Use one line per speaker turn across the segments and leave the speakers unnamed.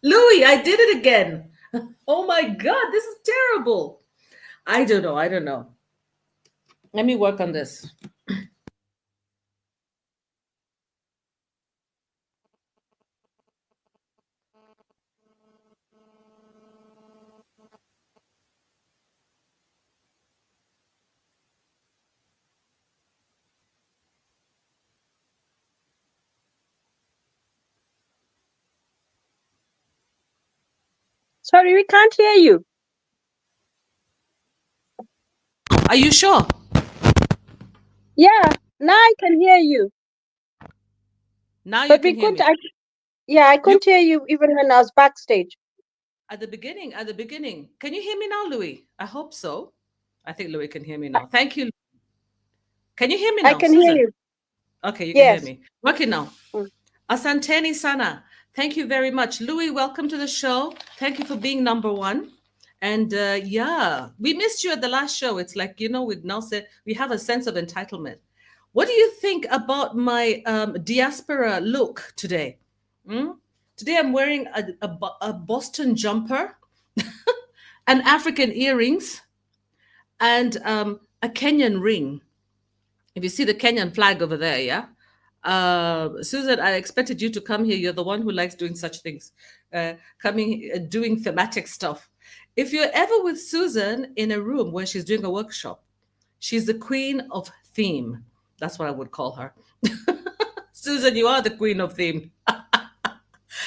Louis, I did it again. Oh my God, this is terrible. I don't know. I don't know. Let me work on this.
Sorry, we can't hear you.
Are you sure?
Yeah, now I can hear you.
Now you
But
can
we
hear
couldn't,
me.
I
You
couldn't hear you even when I was backstage.
at the beginning. At the beginning. Can you hear me now, Louis? I hope so. I think Louis can hear me now. Thank you. Can you hear me
I
now,
can hear
Susan?
you.
Okay, you can hear
Yes.
me. Working now.
Mm.
Asanteni Sana. Thank you very much. Louis, welcome to the show. Thank you for being number one. And yeah, we missed you at the last show. It's like, we now said we have a sense of entitlement. What do you think about my diaspora look today? Hmm? Today I'm wearing a Boston jumper, an African earrings, and a Kenyan ring. If you see the Kenyan flag over there, yeah. Susan, I expected you to come here. You're the one who likes doing such things, doing thematic stuff. If you're ever with Susan in a room where she's doing a workshop, she's the queen of theme. That's what I would call her. Susan, you are the queen of theme.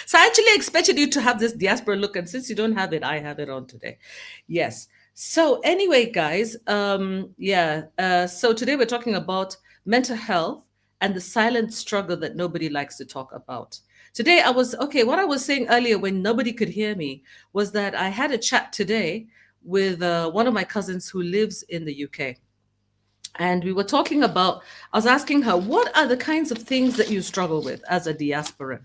So I actually expected you to have this diaspora look, and since you don't have it, I have it on today. Yes. So anyway, guys, yeah. So today we're talking about mental health and the silent struggle that nobody likes to talk about. Today I was okay. What I was saying earlier when nobody could hear me was that I had a chat today with one of my cousins who lives in the UK, and we were talking about, I was asking her, what are the kinds of things that you struggle with as a diasporan?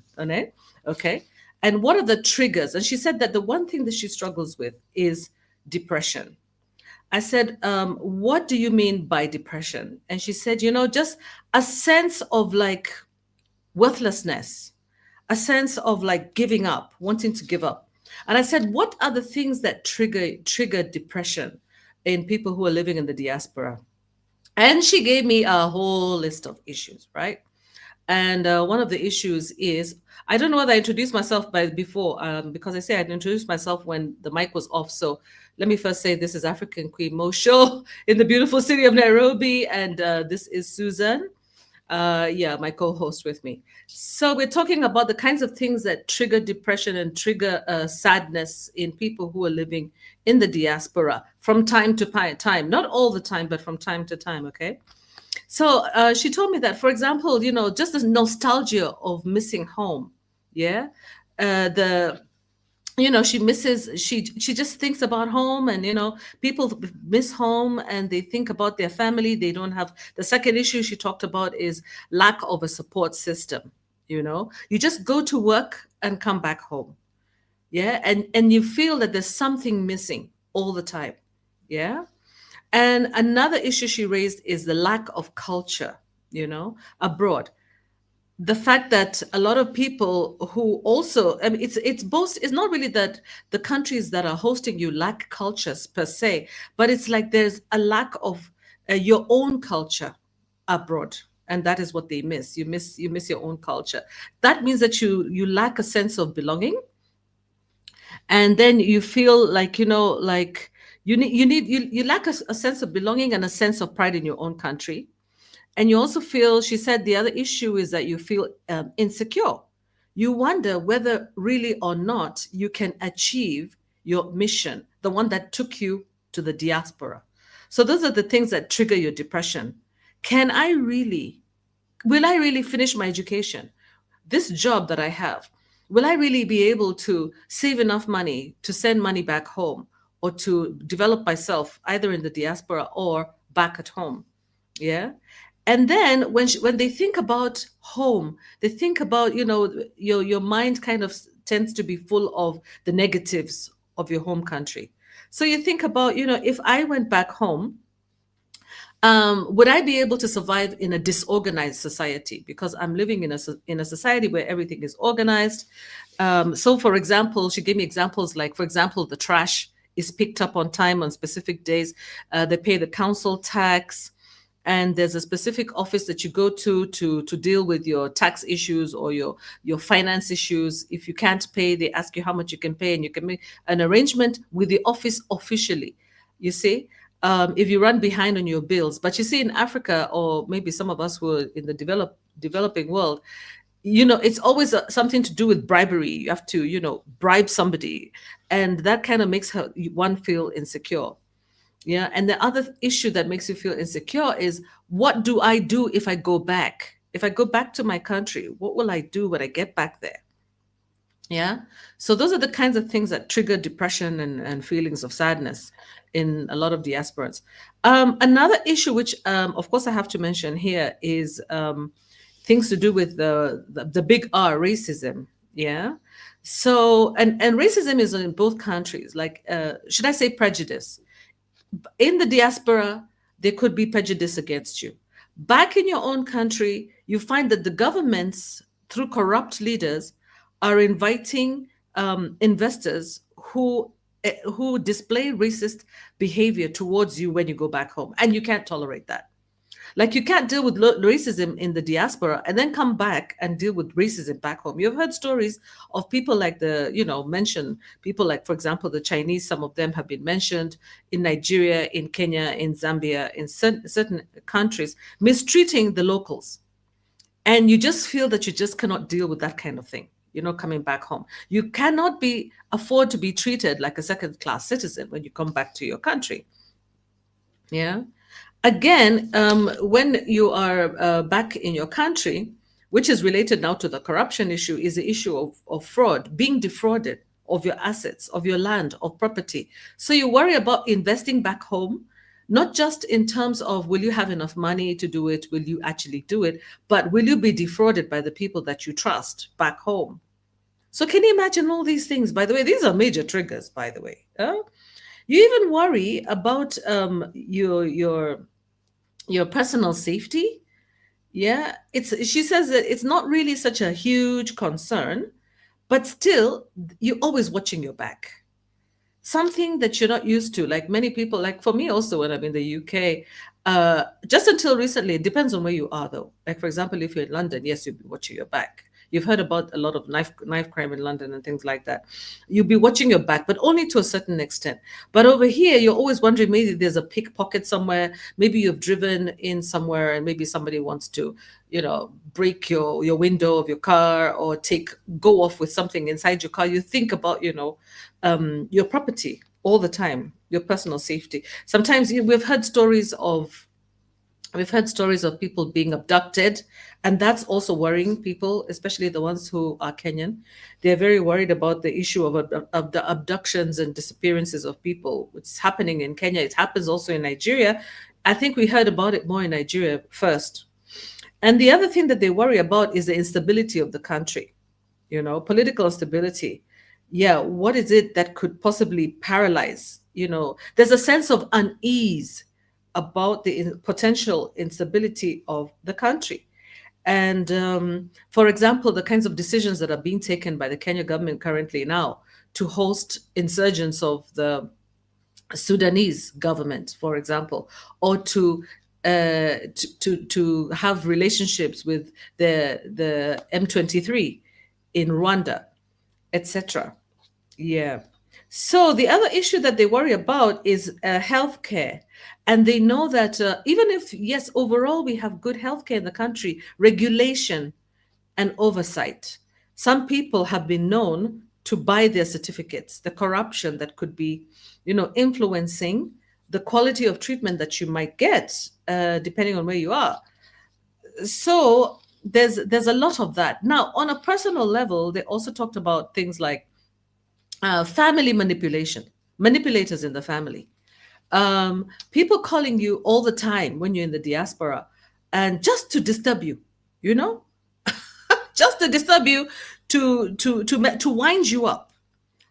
Okay. And what are the triggers? And she said that the one thing that she struggles with is depression. I said, what do you mean by depression? And she said, just a sense of like worthlessness, a sense of like giving up, wanting to give up. And I said, what are the things that trigger depression in people who are living in the diaspora? And she gave me a whole list of issues, right? And one of the issues is, I don't know whether I introduced myself before, because I say I'd introduced myself when the mic was off. So let me first say this is African Queen Mo Show in the beautiful city of Nairobi. And this is Susan, yeah, my co-host with me. So we're talking about the kinds of things that trigger depression and trigger sadness in people who are living in the diaspora from time to time, not all the time, but from time to time. Okay. So she told me that, for example, just the nostalgia of missing home. Yeah. The she misses, she just thinks about home, and people miss home and they think about their family. They don't have, the second issue she talked about is lack of a support system. You just go to work and come back home. Yeah. And you feel that there's something missing all the time. Yeah. And another issue she raised is the lack of culture, abroad. The fact that a lot of people who also, I mean, it's both, it's not really that the countries that are hosting you lack cultures per se, but it's like there's a lack of your own culture abroad, and that is what they miss. You miss your own culture. That means that you lack a sense of belonging, and then you feel like, like you lack a sense of belonging and a sense of pride in your own country. And you also feel, she said, the other issue is that you feel insecure. You wonder whether really or not you can achieve your mission, the one that took you to the diaspora. So those are the things that trigger your depression. Can I really, will I really finish my education? This job that I have, will I really be able to save enough money to send money back home or to develop myself either in the diaspora or back at home? Yeah. And then when they think about home, they think about, your mind kind of tends to be full of the negatives of your home country. So you think about, if I went back home, Would I be able to survive in a disorganized society? Because I'm living in a society where everything is organized. So, for example, she gave me examples like, for example, the trash is picked up on time on specific days. They pay the council tax, and there's a specific office that you go to deal with your tax issues or your finance issues. If you can't pay, they ask you how much you can pay, and you can make an arrangement with the office officially. You see, if you run behind on your bills. But you see, in Africa, or maybe some of us who are in the developing world, it's always something to do with bribery. You have to, bribe somebody, and that kind of makes one feel insecure. Yeah. And the other issue that makes you feel insecure is, what do I do if I go back? If I go back to my country, what will I do when I get back there? Yeah. So those are the kinds of things that trigger depression and feelings of sadness in a lot of diasporans. Another issue, which of course I have to mention here, is things to do with the big R, racism. Yeah. So and racism is in both countries. Like, should I say prejudice? In the diaspora, there could be prejudice against you. Back in your own country, you find that the governments, through corrupt leaders, are inviting investors who display racist behavior towards you when you go back home, and you can't tolerate that. Like, you can't deal with racism in the diaspora and then come back and deal with racism back home. You've heard stories of people like mentioned people like, for example, the Chinese. Some of them have been mentioned in Nigeria, in Kenya, in Zambia, in certain countries, mistreating the locals. And you just feel that you just cannot deal with that kind of thing. Coming back home, you cannot afford to be treated like a second class citizen when you come back to your country. Yeah. Again, when you are back in your country, which is related now to the corruption issue, is the issue of fraud, being defrauded of your assets, of your land, of property. So you worry about investing back home, not just in terms of, will you have enough money to do it? Will you actually do it? But will you be defrauded by the people that you trust back home? So can you imagine all these things? By the way, these are major triggers, by the way. You even worry about your personal safety. Yeah, she says that it's not really such a huge concern, but still you're always watching your back, something that you're not used to. Like many people, like for me also, when I'm in the UK, just until recently, it depends on where you are though. Like, for example, if you're in London, yes, you'll be watching your back. You've heard about a lot of knife crime in London and things like that. You'll be watching your back, but only to a certain extent. But over here, you're always wondering, maybe there's a pickpocket somewhere. Maybe you've driven in somewhere and maybe somebody wants to, break your window of your car, or go off with something inside your car. You think about, your property all the time, your personal safety. Sometimes we've heard stories of people being abducted, and that's also worrying people, especially the ones who are Kenyan. They're very worried about the issue of the abductions and disappearances of people, which is happening in Kenya. It happens also in Nigeria. I think we heard about it more in Nigeria first. And the other thing that they worry about is the instability of the country, political instability. Yeah, what is it that could possibly paralyze? There's a sense of unease about the potential instability of the country. And for example, the kinds of decisions that are being taken by the Kenya government currently now to host insurgents of the Sudanese government, for example, or to have relationships with the M23 in Rwanda, etc. Yeah. So the other issue that they worry about is healthcare. And they know that even if, yes, overall we have good healthcare in the country, regulation and oversight, some people have been known to buy their certificates, the corruption that could be, influencing the quality of treatment that you might get, depending on where you are. So there's a lot of that. Now, on a personal level, they also talked about things like family manipulation, manipulators in the family, people calling you all the time when you're in the diaspora, and just to disturb you, you know, just to disturb you, to wind you up,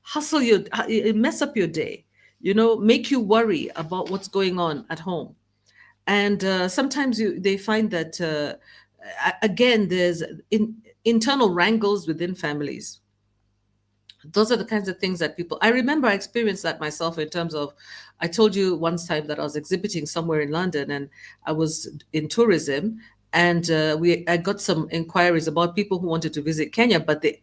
hustle you, mess up your day, make you worry about what's going on at home. And sometimes they find that again there's internal wrangles within families. Those are the kinds of things that people, I remember I experienced that myself in terms of, I told you once time that I was exhibiting somewhere in London and I was in tourism, and I got some inquiries about people who wanted to visit Kenya, but they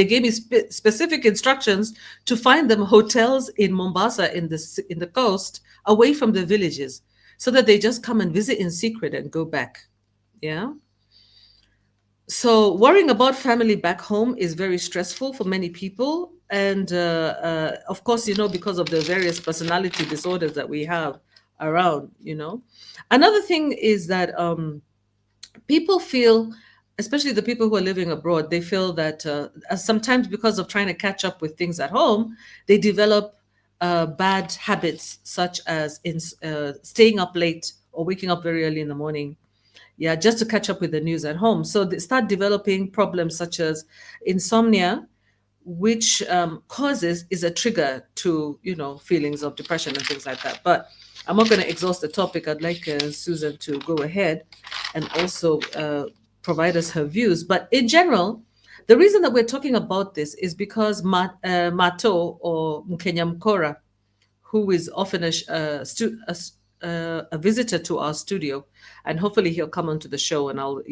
gave me specific instructions to find them hotels in Mombasa, in the coast, away from the villages, so that they just come and visit in secret and go back. Yeah. So worrying about family back home is very stressful for many people, and of course, because of the various personality disorders that we have around. Another thing is that people feel, especially the people who are living abroad, they feel that sometimes because of trying to catch up with things at home, they develop bad habits, such as staying up late or waking up very early in the morning, yeah, just to catch up with the news at home. So they start developing problems such as insomnia, which causes is a trigger to feelings of depression and things like that. But I'm not going to exhaust the topic. I'd like Susan to go ahead and also provide us her views. But in general, the reason that we're talking about this is because Mato, or Mkenya Mkora, who is often a visitor to our studio, and hopefully he'll come onto the show, and I'll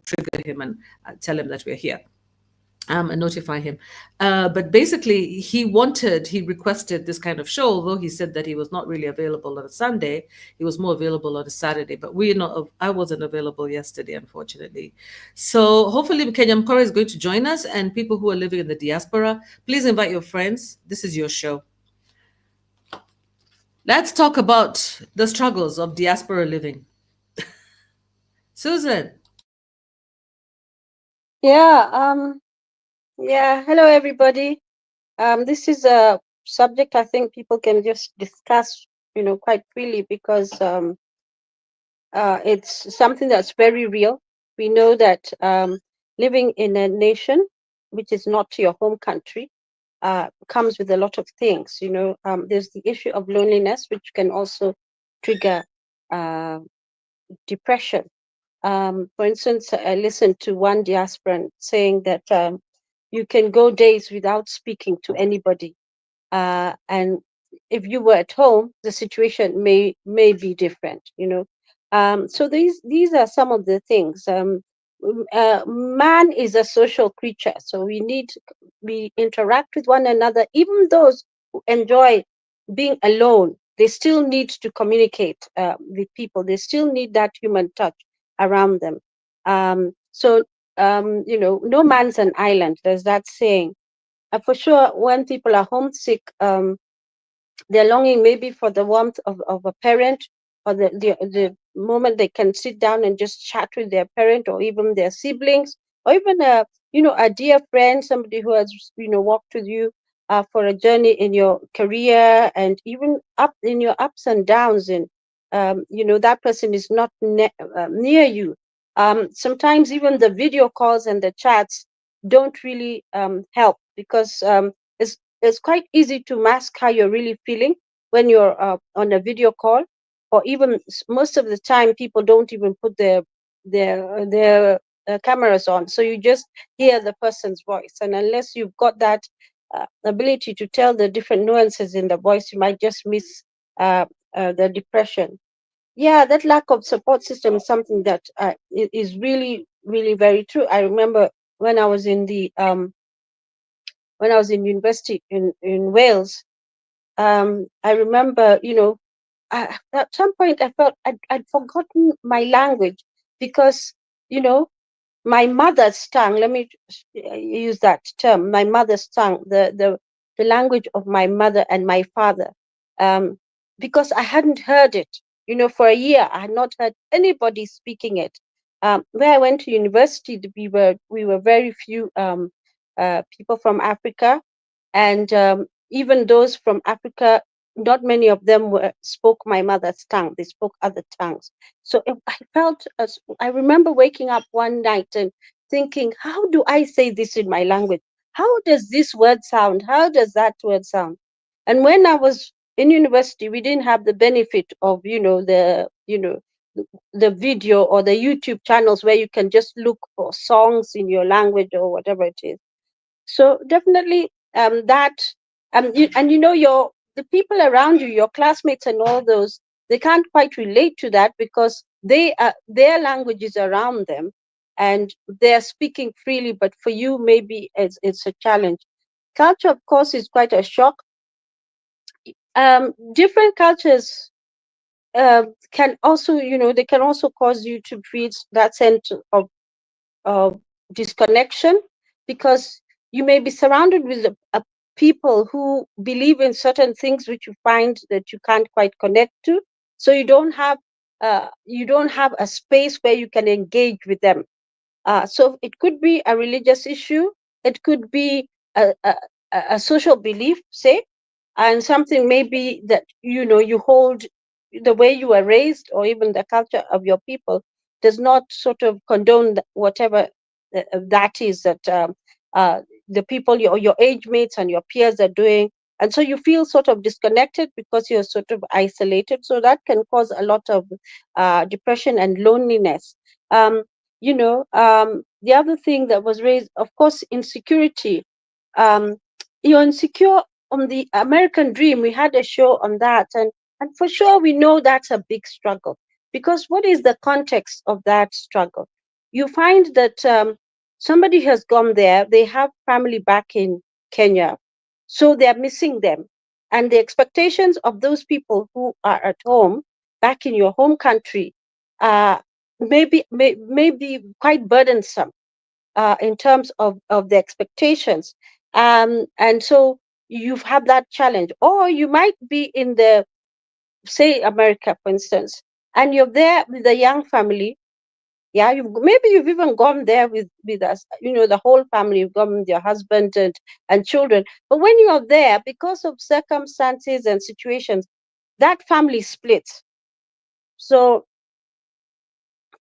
trigger him and tell him that we're here, and notify him. But basically, he requested this kind of show, although he said that he was not really available on a Sunday. He was more available on a Saturday, but I wasn't available yesterday, unfortunately. So hopefully Kenya Mkora is going to join us, and people who are living in the diaspora, please invite your friends. This is your show. Let's talk about the struggles of diaspora living. Susan.
Yeah, hello everybody. This is a subject I think people can just discuss, quite freely, because it's something that's very real. We know that living in a nation which is not your home country comes with a lot of things. There's the issue of loneliness, which can also trigger uh, depression. For instance, I listened to one diasporan saying that you can go days without speaking to anybody, and if you were at home, the situation may be different. So these are some of the things. Man is a social creature, so we interact with one another. Even those who enjoy being alone, they still need to communicate with people. They still need that human touch around them. No man's an island. There's that saying. For sure, when people are homesick, they're longing maybe for the warmth of a parent, or the moment they can sit down and just chat with their parent, or even their siblings, or even a dear friend, somebody who has walked with you for a journey in your career, and even up in your ups and downs, and that person is not near you. Sometimes even the video calls and the chats don't really help, because it's quite easy to mask how you're really feeling when you're on a video call, or even most of the time people don't even put their cameras on, so you just hear the person's voice, and unless you've got that ability to tell the different nuances in the voice, you might just miss the depression. Yeah, that lack of support system is something that is really, really very true. I remember when I was in university in Wales. I remember, at some point I felt I'd forgotten my language, because, my mother's tongue, let me use that term, my mother's tongue, the language of my mother and my father, because I hadn't heard it, for a year. I had not heard anybody speaking it. Where I went to university, we were very few people from Africa, and even those from Africa, not many of them spoke my mother's tongue. They spoke other tongues. So I felt, I remember waking up one night and thinking, how do I say this in my language? How does this word sound? How does that word sound? And when I was in university, we didn't have the benefit of, the video or the YouTube channels where you can just look for songs in your language or whatever it is. So definitely that and you know the people around you, your classmates and all those, they can't quite relate to that because their language is around them and they're speaking freely, but for you maybe it's a challenge. Culture, of course, is quite a shock. Different cultures can also, they can also cause you to feel that sense of disconnection, because you may be surrounded with people who believe in certain things which you find that you can't quite connect to, so you don't have a space where you can engage with them. So it could be a religious issue, it could be a social belief, say, and something maybe that you hold, the way you are raised or even the culture of your people does not sort of condone whatever that is that the people, your age mates and your peers are doing, and so you feel sort of disconnected because you're sort of isolated, so that can cause a lot of depression and loneliness. The other thing that was raised, of course, insecurity. um, you're insecure on the American dream. We had a show on that, and for sure we know that's a big struggle, because what is the context of that struggle? You find that somebody has gone there, they have family back in Kenya, so they're missing them, and the expectations of those people who are at home back in your home country uh, may be quite burdensome in terms of the expectations. And so you've had that challenge. Or you might be in the, say, America, for instance, and you're there with a young family. Yeah, maybe you've even gone there with us, the whole family. You've gone with your husband and children. But when you are there, because of circumstances and situations, that family splits. So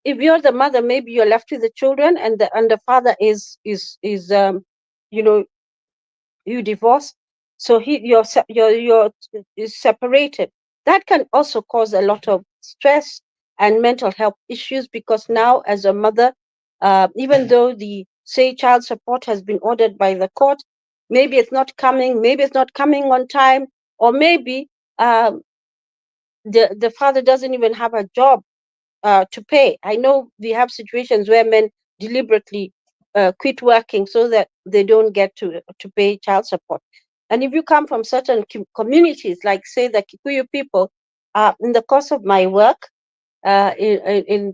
if you're the mother, maybe you're left with the children, and the father is you know you divorce, so you're is separated. That can also cause a lot of stress and mental health issues, because now as a mother, even though the, say, child support has been ordered by the court, maybe it's not coming on time, or maybe the father doesn't even have a job to pay. I know we have situations where men deliberately quit working so that they don't get to pay child support. And if you come from certain communities, like, say, the Kikuyu people, in the course of my work in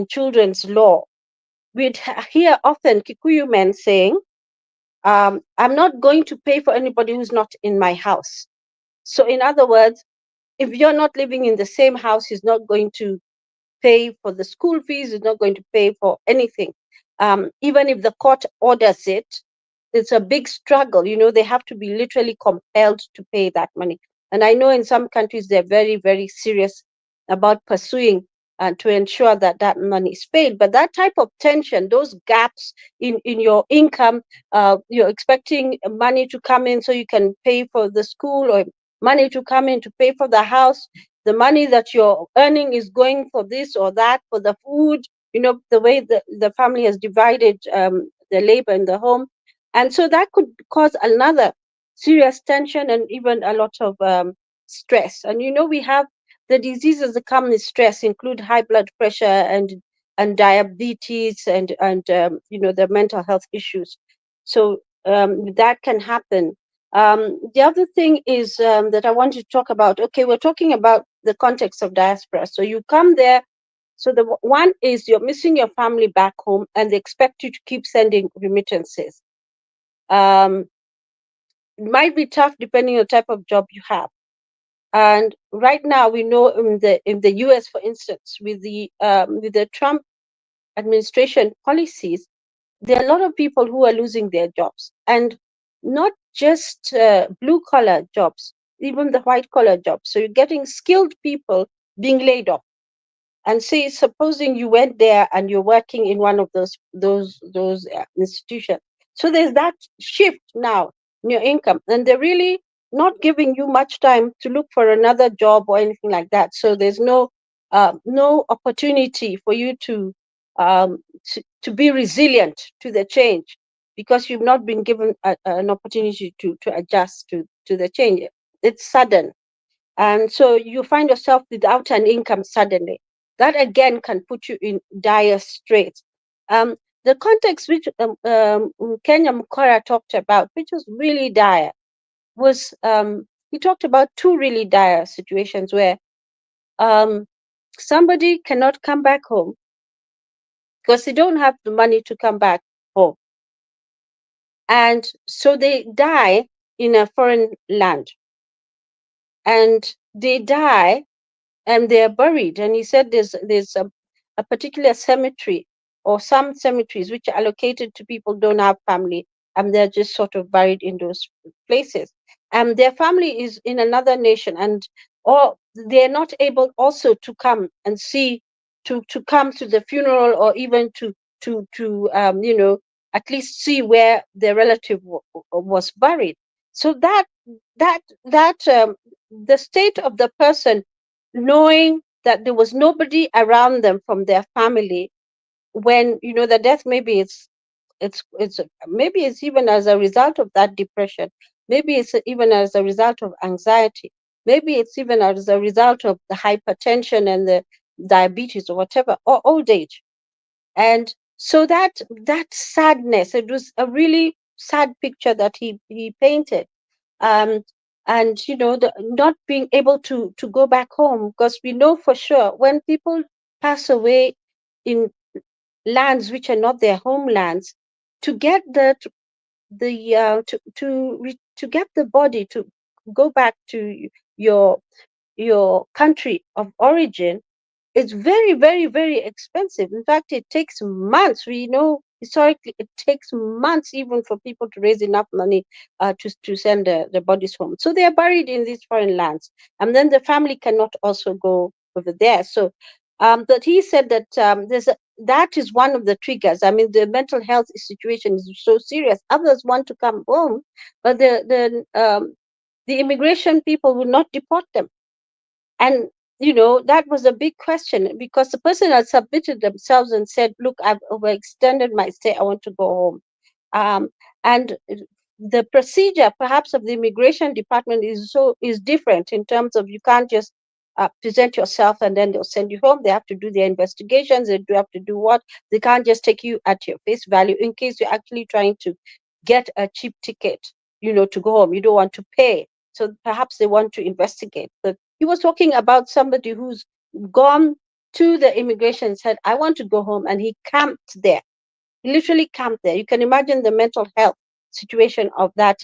children's law, we'd hear often Kikuyu men saying, "I'm not going to pay for anybody who's not in my house." So, in other words, if you're not living in the same house, he's not going to pay for the school fees, is not going to pay for anything. Even if the court orders it, it's a big struggle. They have to be literally compelled to pay that money. And I know in some countries they're very, very serious about pursuing and to ensure that that money is paid. But that type of tension, those gaps in your income, you're expecting money to come in so you can pay for the school, or money to come in to pay for the house. The money that you're earning is going for this or that, for the food, the way the family has divided the labor in the home. And so that could cause another serious tension and even a lot of stress. And we have the diseases that come with stress include high blood pressure and diabetes and the mental health issues. So that can happen. The other thing is that I want to talk about. Okay, we're talking about the context of diaspora. So you come there. So the one is you're missing your family back home, and they expect you to keep sending remittances. Um, it might be tough depending on the type of job you have. And right now, we know in the U.S., for instance, with the Trump administration policies, there are a lot of people who are losing their jobs, and not just blue collar jobs, even the white collar jobs. So you're getting skilled people being laid off. And say, supposing you went there and you're working in one of those institutions. So there's that shift now in your income, and they're really not giving you much time to look for another job or anything like that. So there's no no opportunity for you to be resilient to the change, because you've not been given an opportunity to adjust to the change. It's sudden. And so you find yourself without an income suddenly. That again can put you in dire straits. The context which Kenya Mukora talked about, which was really dire, was he talked about two really dire situations where um, somebody cannot come back home because they don't have the money to come back home. And so they die in a foreign land. And they die and they're buried. And he said there's a particular cemetery or some cemeteries which are allocated to people who don't have family, and they're just sort of buried in those places. And their family is in another nation, and or they're not able also to come and see, to come to the funeral, or even to at least see where their relative was buried. So that the state of the person, knowing that there was nobody around them from their family when the death, maybe it's maybe it's even as a result of that depression, maybe it's even as a result of anxiety, maybe it's even as a result of the hypertension and the diabetes or whatever, or old age. And so that sadness, it was a really sad picture that he painted. um, and not being able to go back home, because we know for sure when people pass away in lands which are not their homelands, to get to get the body to go back to your country of origin, it's very, very, very expensive. In fact, it takes months. We know historically it takes months even for people to raise enough money to send the bodies home. So they are buried in these foreign lands. And then the family cannot also go over there. So but he said that that is one of the triggers. I mean, the mental health situation is so serious. Others want to come home, but the immigration people will not deport them. And that was a big question, because the person had submitted themselves and said, look, I've overextended my stay, I want to go home. And the procedure perhaps of the immigration department is different, in terms of you can't just present yourself and then they'll send you home. They have to do their investigations. They do have to do what? They can't just take you at your face value in case you're actually trying to get a cheap ticket, to go home. You don't want to pay. So perhaps they want to investigate. But he was talking about somebody who's gone to the immigration and said, I want to go home. And he camped there. He literally camped there. You can imagine the mental health situation of that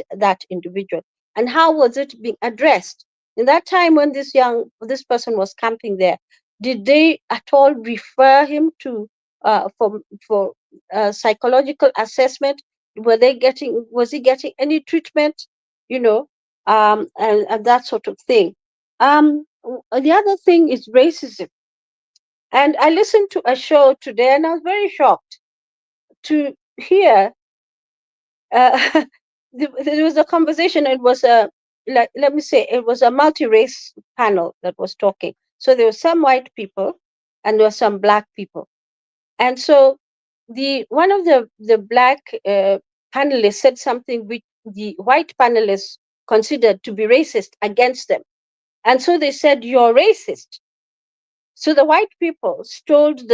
individual. And how was it being addressed? In that time when this person was camping there, did they at all refer him to for psychological assessment? Was he getting any treatment? You know, and that sort of thing. The other thing is racism. And I listened to a show today, and I was very shocked to hear uh, there was a conversation. It was let me say, it was a multi-race panel that was talking. So there were some white people and there were some black people. And so the one of the black panelists said something which the white panelists considered to be racist against them. And so they said, you're racist. So the white people told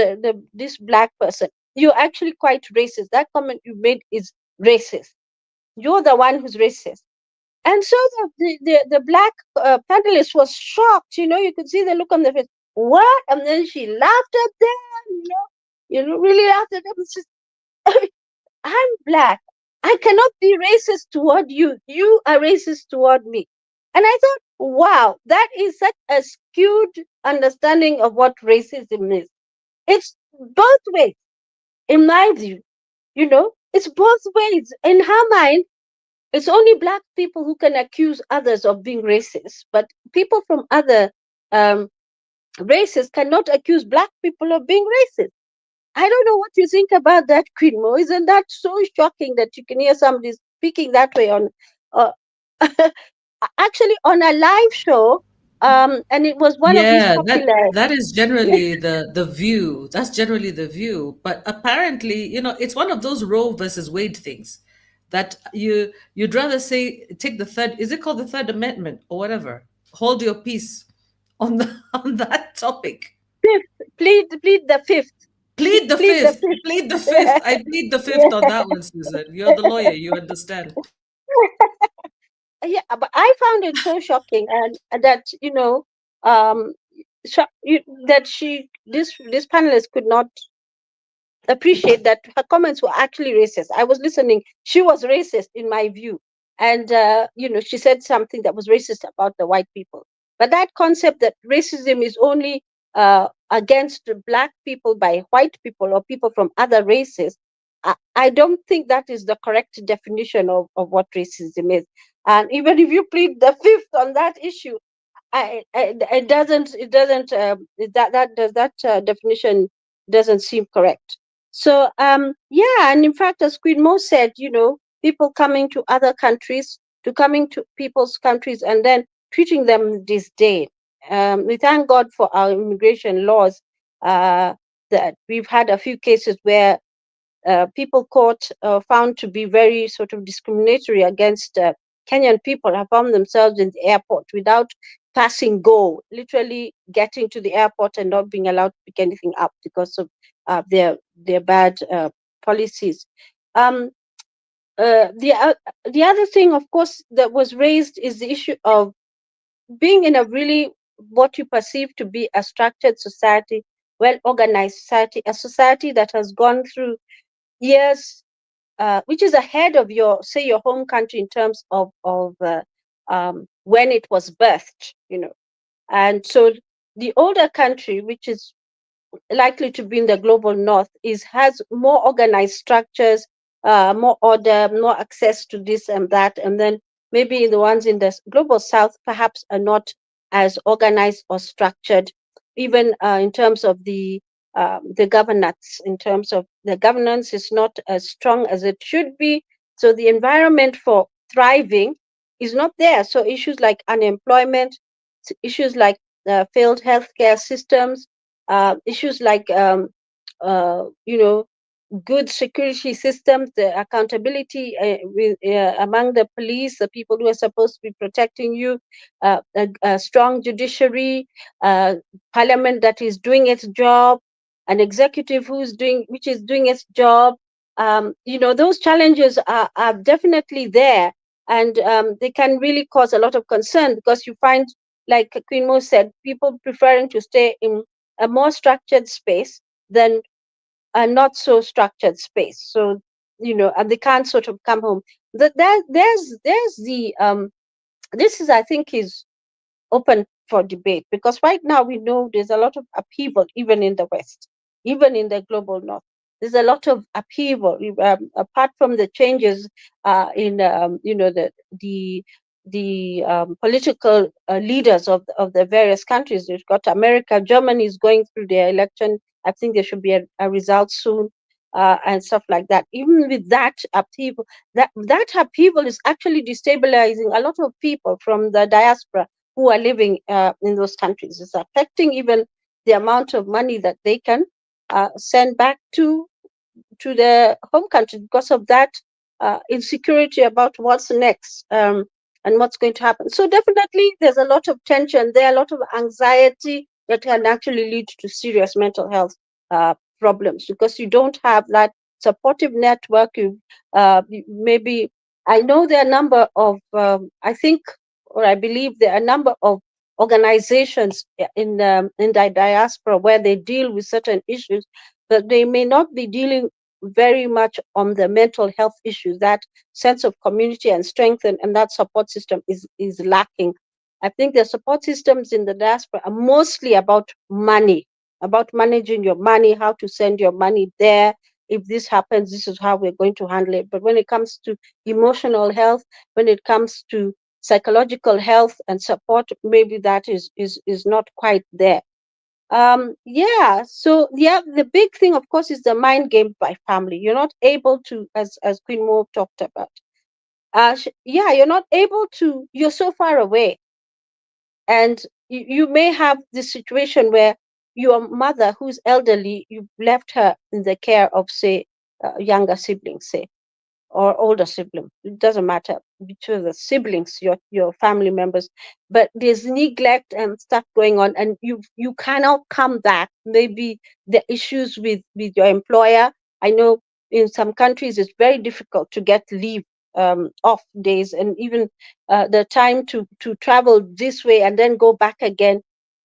this black person, you're actually quite racist. That comment you made is racist. You're the one who's racist. And so the black panelist was shocked. You could see the look on their face. What? And then she laughed at them. Really laughed at them. And said, I'm black. I cannot be racist toward you. You are racist toward me. And I thought, wow, that is such a skewed understanding of what racism is. It's both ways, in my view. It's both ways. In her mind, it's only black people who can accuse others of being racist, but people from other um, races cannot accuse black people of being racist. I don't know what you think about that, Queen Mo. Isn't that so shocking that you can hear somebody speaking that way on, uh, actually on a live show? And it was one of these
Yeah,
popular.
that is generally the view. That's generally the view. But apparently, it's one of those Roe versus Wade things that you'd rather say take the third, is it called the Third Amendment or whatever? Hold your peace on the on that topic.
Fifth, plead the fifth.
Plead the
Plead the
fifth.
fifth.
Plead the fifth. I plead the fifth on that one, Susan. You're the lawyer, you understand.
Yeah, but I found it so shocking, and that um, that this panelist could not appreciate that her comments were actually racist. I was listening; she was racist in my view, and she said something that was racist about the white people. But that concept that racism is only against the black people by white people or people from other races, I don't think that is the correct definition of what racism is. And even if you plead the fifth on that issue, that definition doesn't seem correct. So yeah, and in fact, as Queen Mo said, people coming to other countries, to coming to people's countries and then treating them disdain. We thank God for our immigration laws. That we've had a few cases where people caught found to be very sort of discriminatory against Kenyan people have found themselves in the airport without passing go, literally getting to the airport and not being allowed to pick anything up because of their bad policies. Um, the other thing, of course, that was raised is the issue of being in a really what you perceive to be a structured society, well organized society, a society that has gone through years which is ahead of your home country in terms of when it was birthed. And so the older country, which is likely to be in the global north, has more organized structures, more order, more access to this and that, and then maybe the ones in the global south perhaps are not as organized or structured, even in terms of the governance. In terms of the governance, is not as strong as it should be. So the environment for thriving is not there. So issues like unemployment, issues like failed healthcare systems, issues like good security systems, the accountability among the police, the people who are supposed to be protecting you, a strong judiciary, parliament that is doing its job, an executive which is doing its job. Those challenges are definitely there, and they can really cause a lot of concern because you find, like Queen Mo said, people preferring to stay in a more structured space than a not so structured space. So, and they can't sort of come home. There's the this is, I think, is open for debate because right now we know there's a lot of upheaval even in the West, even in the global North. There's a lot of upheaval apart from the changes in the political leaders of the various countries. We've got America, Germany is going through their election. I think there should be a result soon. And stuff like that. Even with that upheaval, that upheaval is actually destabilizing a lot of people from the diaspora who are living in those countries. It's affecting even the amount of money that they can send back to the home country because of that insecurity about what's next, and what's going to happen. So definitely there's a lot of tension there, a lot of anxiety that can actually lead to serious mental health problems because you don't have that supportive network. Maybe I know there are a number of I think, or I believe there are a number of organizations in the diaspora where they deal with certain issues, but they may not be dealing very much on the mental health issues. That sense of community and strength and that support system is lacking. I think the support systems in the diaspora are mostly about money, about managing your money, how to send your money there. If this happens, this is how we're going to handle it. But when it comes to emotional health, when it comes to psychological health and support, maybe that is not quite there. Yeah, so yeah, the big thing, of course, is the mind game by family. You're not able to, as Queen Mo talked about. Yeah, you're not able to. You're so far away, and you may have this situation where your mother, who's elderly, you left her in the care of, say, younger siblings, say, or older sibling. It doesn't matter between the siblings, your family members. But there's neglect and stuff going on, and you cannot come back. Maybe the issues with your employer. I know in some countries it's very difficult to get leave, off days, and even the time to travel this way and then go back again.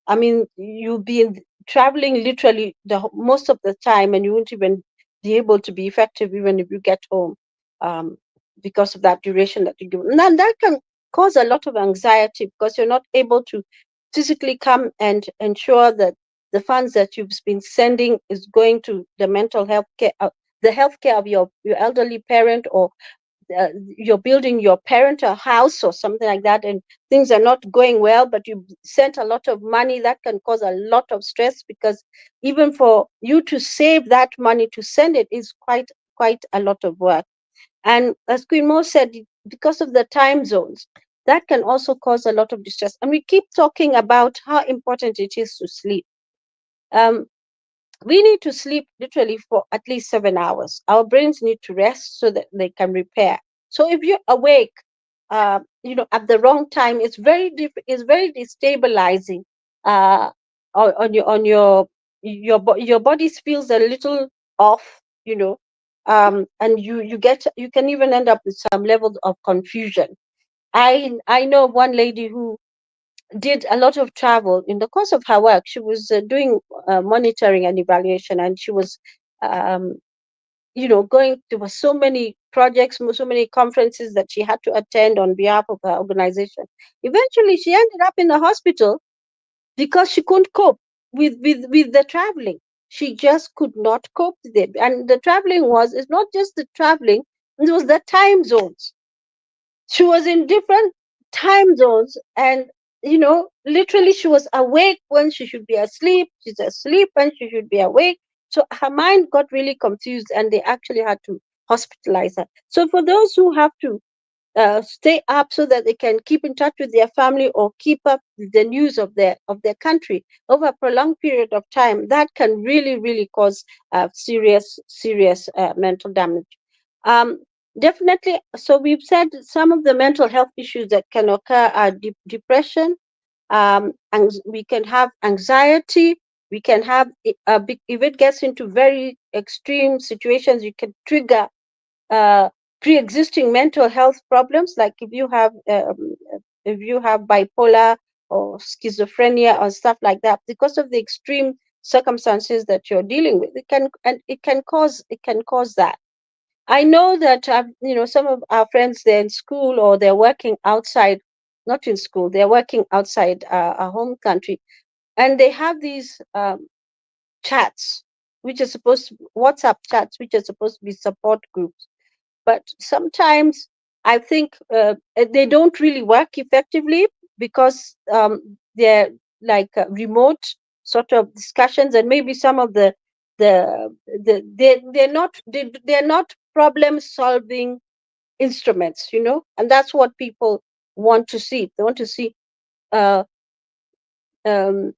I mean, you'll be traveling literally most of the time, and you won't even be able to be effective even if you get home, um, because of that duration that you give. Now that can cause a lot of anxiety because you're not able to physically come and ensure that the funds that you've been sending is going to the mental health care, the health care of your elderly parent, or you're building your parent a house or something like that, and things are not going well, but you sent a lot of money. That can cause a lot of stress, because even for you to save that money to send it is quite a lot of work. And as Queen Mo said, because of the time zones, that can also cause a lot of distress. And we keep talking about how important it is to sleep. Um, we need to sleep literally for at least 7 hours. Our brains need to rest so that they can repair. So if you're awake, at the wrong time, it's very destabilizing, uh, on your body feels a little off, and you can even end up with some levels of confusion. I know one lady who did a lot of travel in the course of her work. She was doing monitoring and evaluation, and she was, um, going. There were so many projects, so many conferences that she had to attend on behalf of her organization. Eventually, she ended up in the hospital because she couldn't cope with the traveling. She just could not cope with it, and the traveling it's not just the traveling; it was the time zones. She was in different time zones, and literally she was awake when she should be asleep, she's asleep when she should be awake. So her mind got really confused, and they actually had to hospitalize her. So for those who have to stay up so that they can keep in touch with their family or keep up with the news of their country over a prolonged period of time, that can really really cause serious mental damage. um, Definitely. So we've said some of the mental health issues that can occur are depression. And we can have anxiety. We can have, if it gets into very extreme situations, you can trigger uh, pre-existing mental health problems, like if you have bipolar or schizophrenia or stuff like that, because of the extreme circumstances that you're dealing with. It can cause that. I know that some of our friends, they're in school or they're working outside, not in school, they're working outside our home country, and they have these chats, WhatsApp chats, which are supposed to be support groups. But sometimes I think they don't really work effectively, because they're like remote sort of discussions, and maybe some of they're not problem solving instruments, and that's what people want to see. They want to see uh, um,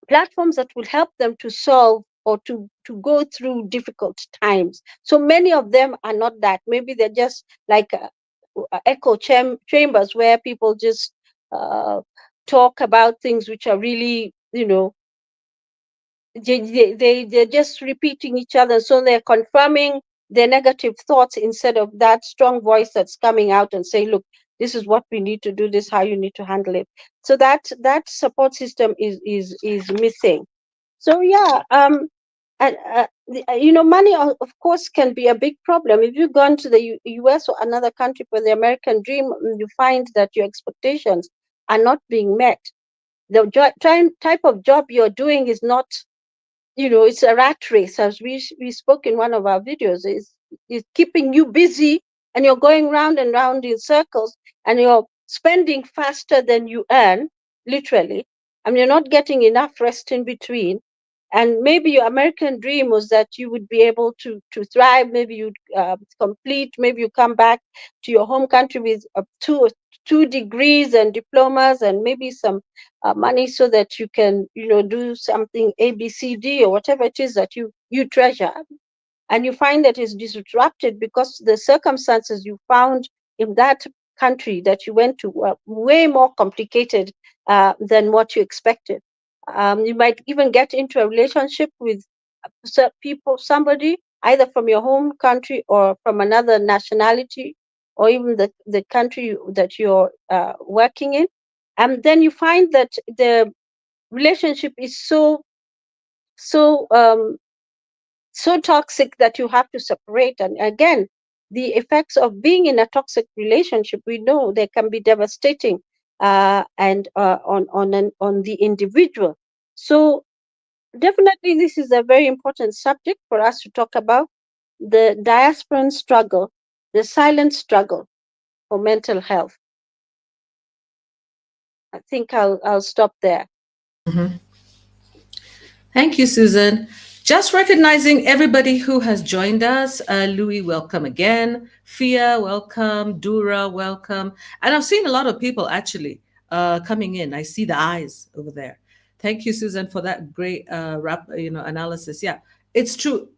platforms that will help them to solve or to go through difficult times. So many of them are not that. Maybe they're just like echo chambers where people just uh, talk about things which are really, they're just repeating each other. So they're confirming their negative thoughts instead of that strong voice that's coming out and say, look, this is what we need to do, this is how you need to handle it. So that support system is missing. So yeah, and money of course can be a big problem. If you've gone to the US or another country for the American dream, you find that your expectations are not being met. The type of job you're doing is not, it's a rat race, as we spoke in one of our videos. Is keeping you busy, and you're going round and round in circles, and you're spending faster than you earn, literally, and you're not getting enough rest in between. And maybe your American dream was that you would be able to thrive. Maybe you'd complete. Maybe you come back to your home country with two degrees and diplomas and maybe some money so that you can, do something ABCD or whatever it is that you treasure, and you find that it's disrupted because the circumstances you found in that country that you went to were way more complicated than what you expected. You might even get into a relationship with somebody either from your home country or from another nationality, or even the country that you're working in. And then you find that the relationship is so toxic that you have to separate. And again, the effects of being in a toxic relationship, we know they can be devastating and on the individual. So definitely, this is a very important subject for us to talk about: the diasporan struggle, the silent struggle for mental health. I think I'll stop there.
Mhm. Thank you, Susan. Just recognizing everybody who has joined us. Louis, welcome again. Fia, welcome. Dura, welcome. And I've seen a lot of people actually coming in. I see the eyes over there. Thank you, Susan, for that great analysis. Yeah, it's true.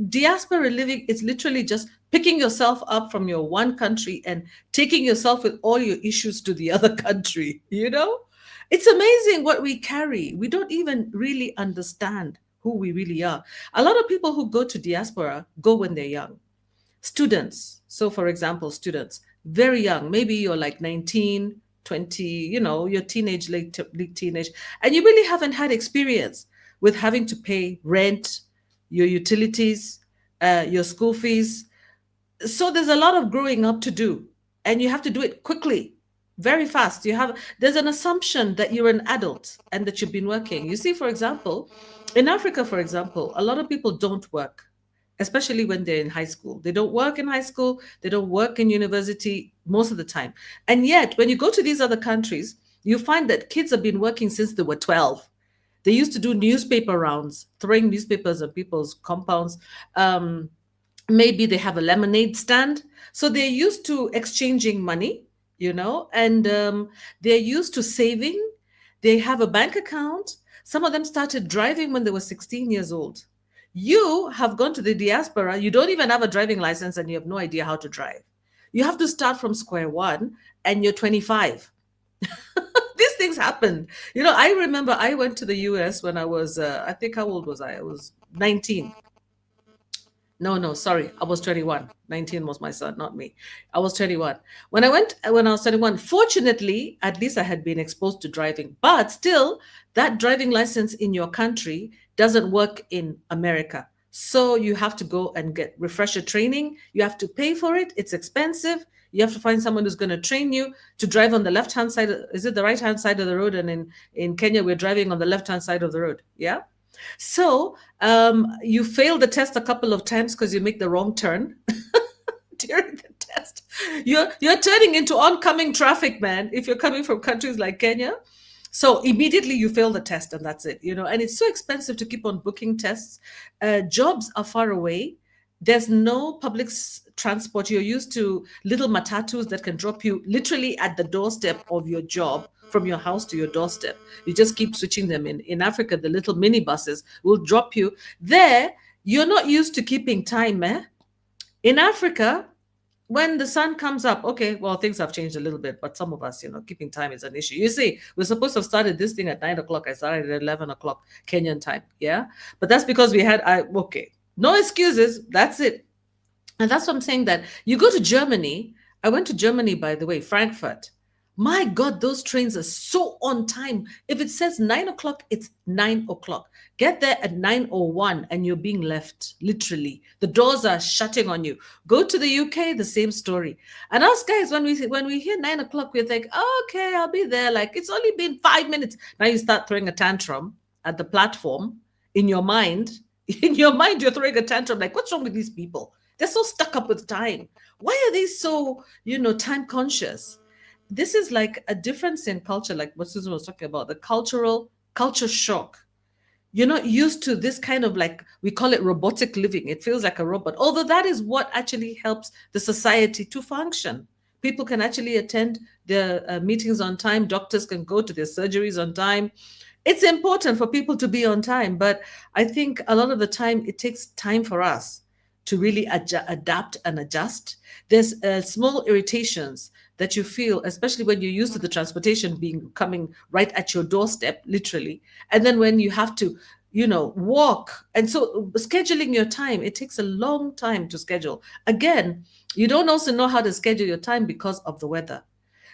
Diaspora living is literally just picking yourself up from your one country and taking yourself with all your issues to the other country. It's amazing what we carry. We don't even really understand who we really are. A lot of people who go to diaspora go when they're young. Students. So, for example, students, very young, maybe you're like 19, 20, you're teenage, late teenage, and you really haven't had experience with having to pay rent, your utilities, your school fees. So there's a lot of growing up to do, and you have to do it quickly, very fast. There's an assumption that you're an adult and that you've been working. You see, for example, in Africa, for example, a lot of people don't work, especially when they're in high school. They don't work in high school, they don't work in university most of the time. And yet when you go to these other countries, you find that kids have been working since they were 12. They used to do newspaper rounds, throwing newspapers at people's compounds. Maybe they have a lemonade stand, so they're used to exchanging money, and they're used to saving. They have a bank account. Some of them started driving when they were 16 years old. You have gone to the diaspora, you don't even have a driving license, and you have no idea how to drive. You have to start from square one, and you're 25. These things happen. I remember I went to the US when I was I think, how old was I was 19. No, no, sorry. I was 21. 19 was my son, not me. I was 21. When I was 21, fortunately, at least I had been exposed to driving. But still, that driving license in your country doesn't work in America. So you have to go and get refresher training. You have to pay for it. It's expensive. You have to find someone who's going to train you to drive on the left hand side. Is it the right hand side of the road? And in Kenya, we're driving on the left hand side of the road. Yeah. So you fail the test a couple of times because you make the wrong turn during the test. You're turning into oncoming traffic, man, if you're coming from countries like Kenya. So immediately you fail the test and that's it, and it's so expensive to keep on booking tests. Jobs are far away. There's no public transport. You're used to little matatus that can drop you literally at the doorstep of your job, from your house to your doorstep. You just keep switching them in Africa, the little minibuses will drop you there. You're not used to keeping time, eh? In Africa, when the sun comes up, okay, well, things have changed a little bit, but some of us, keeping time is an issue. You see, we're supposed to have started this thing at 9 o'clock. I started at 11 o'clock Kenyan time. Yeah. But that's because okay, no excuses. That's it. And that's what I'm saying, that you go to Germany. I went to Germany, by the way, Frankfurt. My God, those trains are so on time. If it says 9 o'clock, it's 9 o'clock. Get there at 9:01 and you're being left, literally. The doors are shutting on you. Go to the UK, the same story. And us guys, when we hear 9 o'clock, we think, oh, okay, I'll be there. Like, it's only been 5 minutes. Now you start throwing a tantrum at the platform in your mind. In your mind, you're throwing a tantrum like, what's wrong with these people? They're so stuck up with time. Why are they so, time conscious? This is like a difference in culture, like what Susan was talking about, the culture shock. You're not used to this kind of, like, we call it robotic living. It feels like a robot, although that is what actually helps the society to function. People can actually attend their meetings on time. Doctors can go to their surgeries on time. It's important for people to be on time, but I think a lot of the time it takes time for us to really adapt and adjust. There's small irritations that you feel, especially when you're used to the transportation being coming right at your doorstep, literally, and then when you have to, walk. And so scheduling your time, it takes a long time to schedule. Again, you don't also know how to schedule your time because of the weather.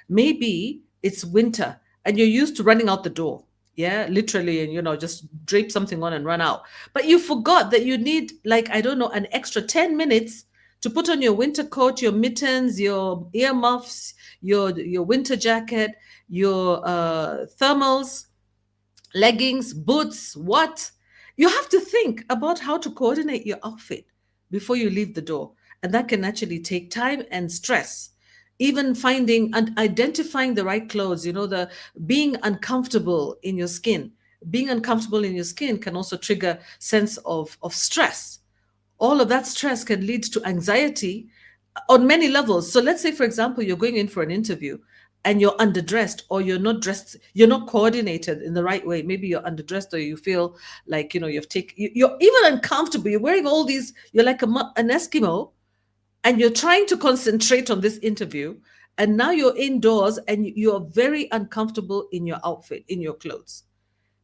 Maybe it's winter and you're used to running out the door. Yeah, literally, and just drape something on and run out. But you forgot that you need, like, I don't know, an extra 10 minutes to put on your winter coat, your mittens, your earmuffs, your winter jacket, your thermals, leggings, boots, what? You have to think about how to coordinate your outfit before you leave the door. And that can actually take time and stress. Even finding and identifying the right clothes, the being uncomfortable in your skin. Being uncomfortable in your skin can also trigger sense of stress. All of that stress can lead to anxiety on many levels. So let's say, for example, you're going in for an interview and you're underdressed, or you're not dressed, you're not coordinated in the right way. Maybe you're underdressed, or you feel like, you're even uncomfortable. You're wearing all these, you're like an Eskimo, and you're trying to concentrate on this interview. And now you're indoors and you're very uncomfortable in your outfit, in your clothes,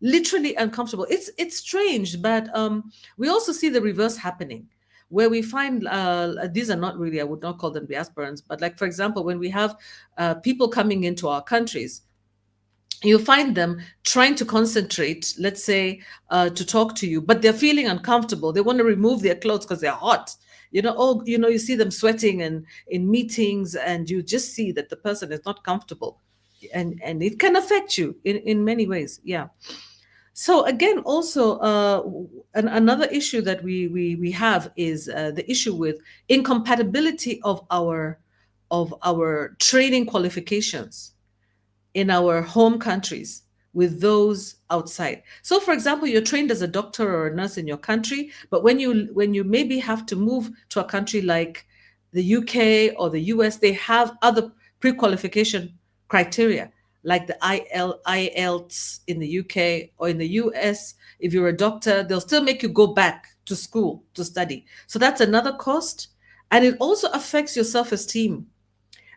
literally uncomfortable. It's strange, but we also see the reverse happening, where we find these are not really, I would not call them diasporans, but like, for example, when we have people coming into our countries, you find them trying to concentrate, let's say, to talk to you, but they're feeling uncomfortable. They want to remove their clothes because they're hot. You see them sweating and in meetings, and you just see that the person is not comfortable, and it can affect you in many ways. Yeah. So again, also another issue that we have is the issue with incompatibility of our training qualifications in our home countries with those outside. So for example, you're trained as a doctor or a nurse in your country, but when you maybe have to move to a country like the UK or the US, they have other pre-qualification criteria, like the IELTS in the UK or in the US. If you're a doctor, they'll still make you go back to school to study. So that's another cost. And it also affects your self-esteem,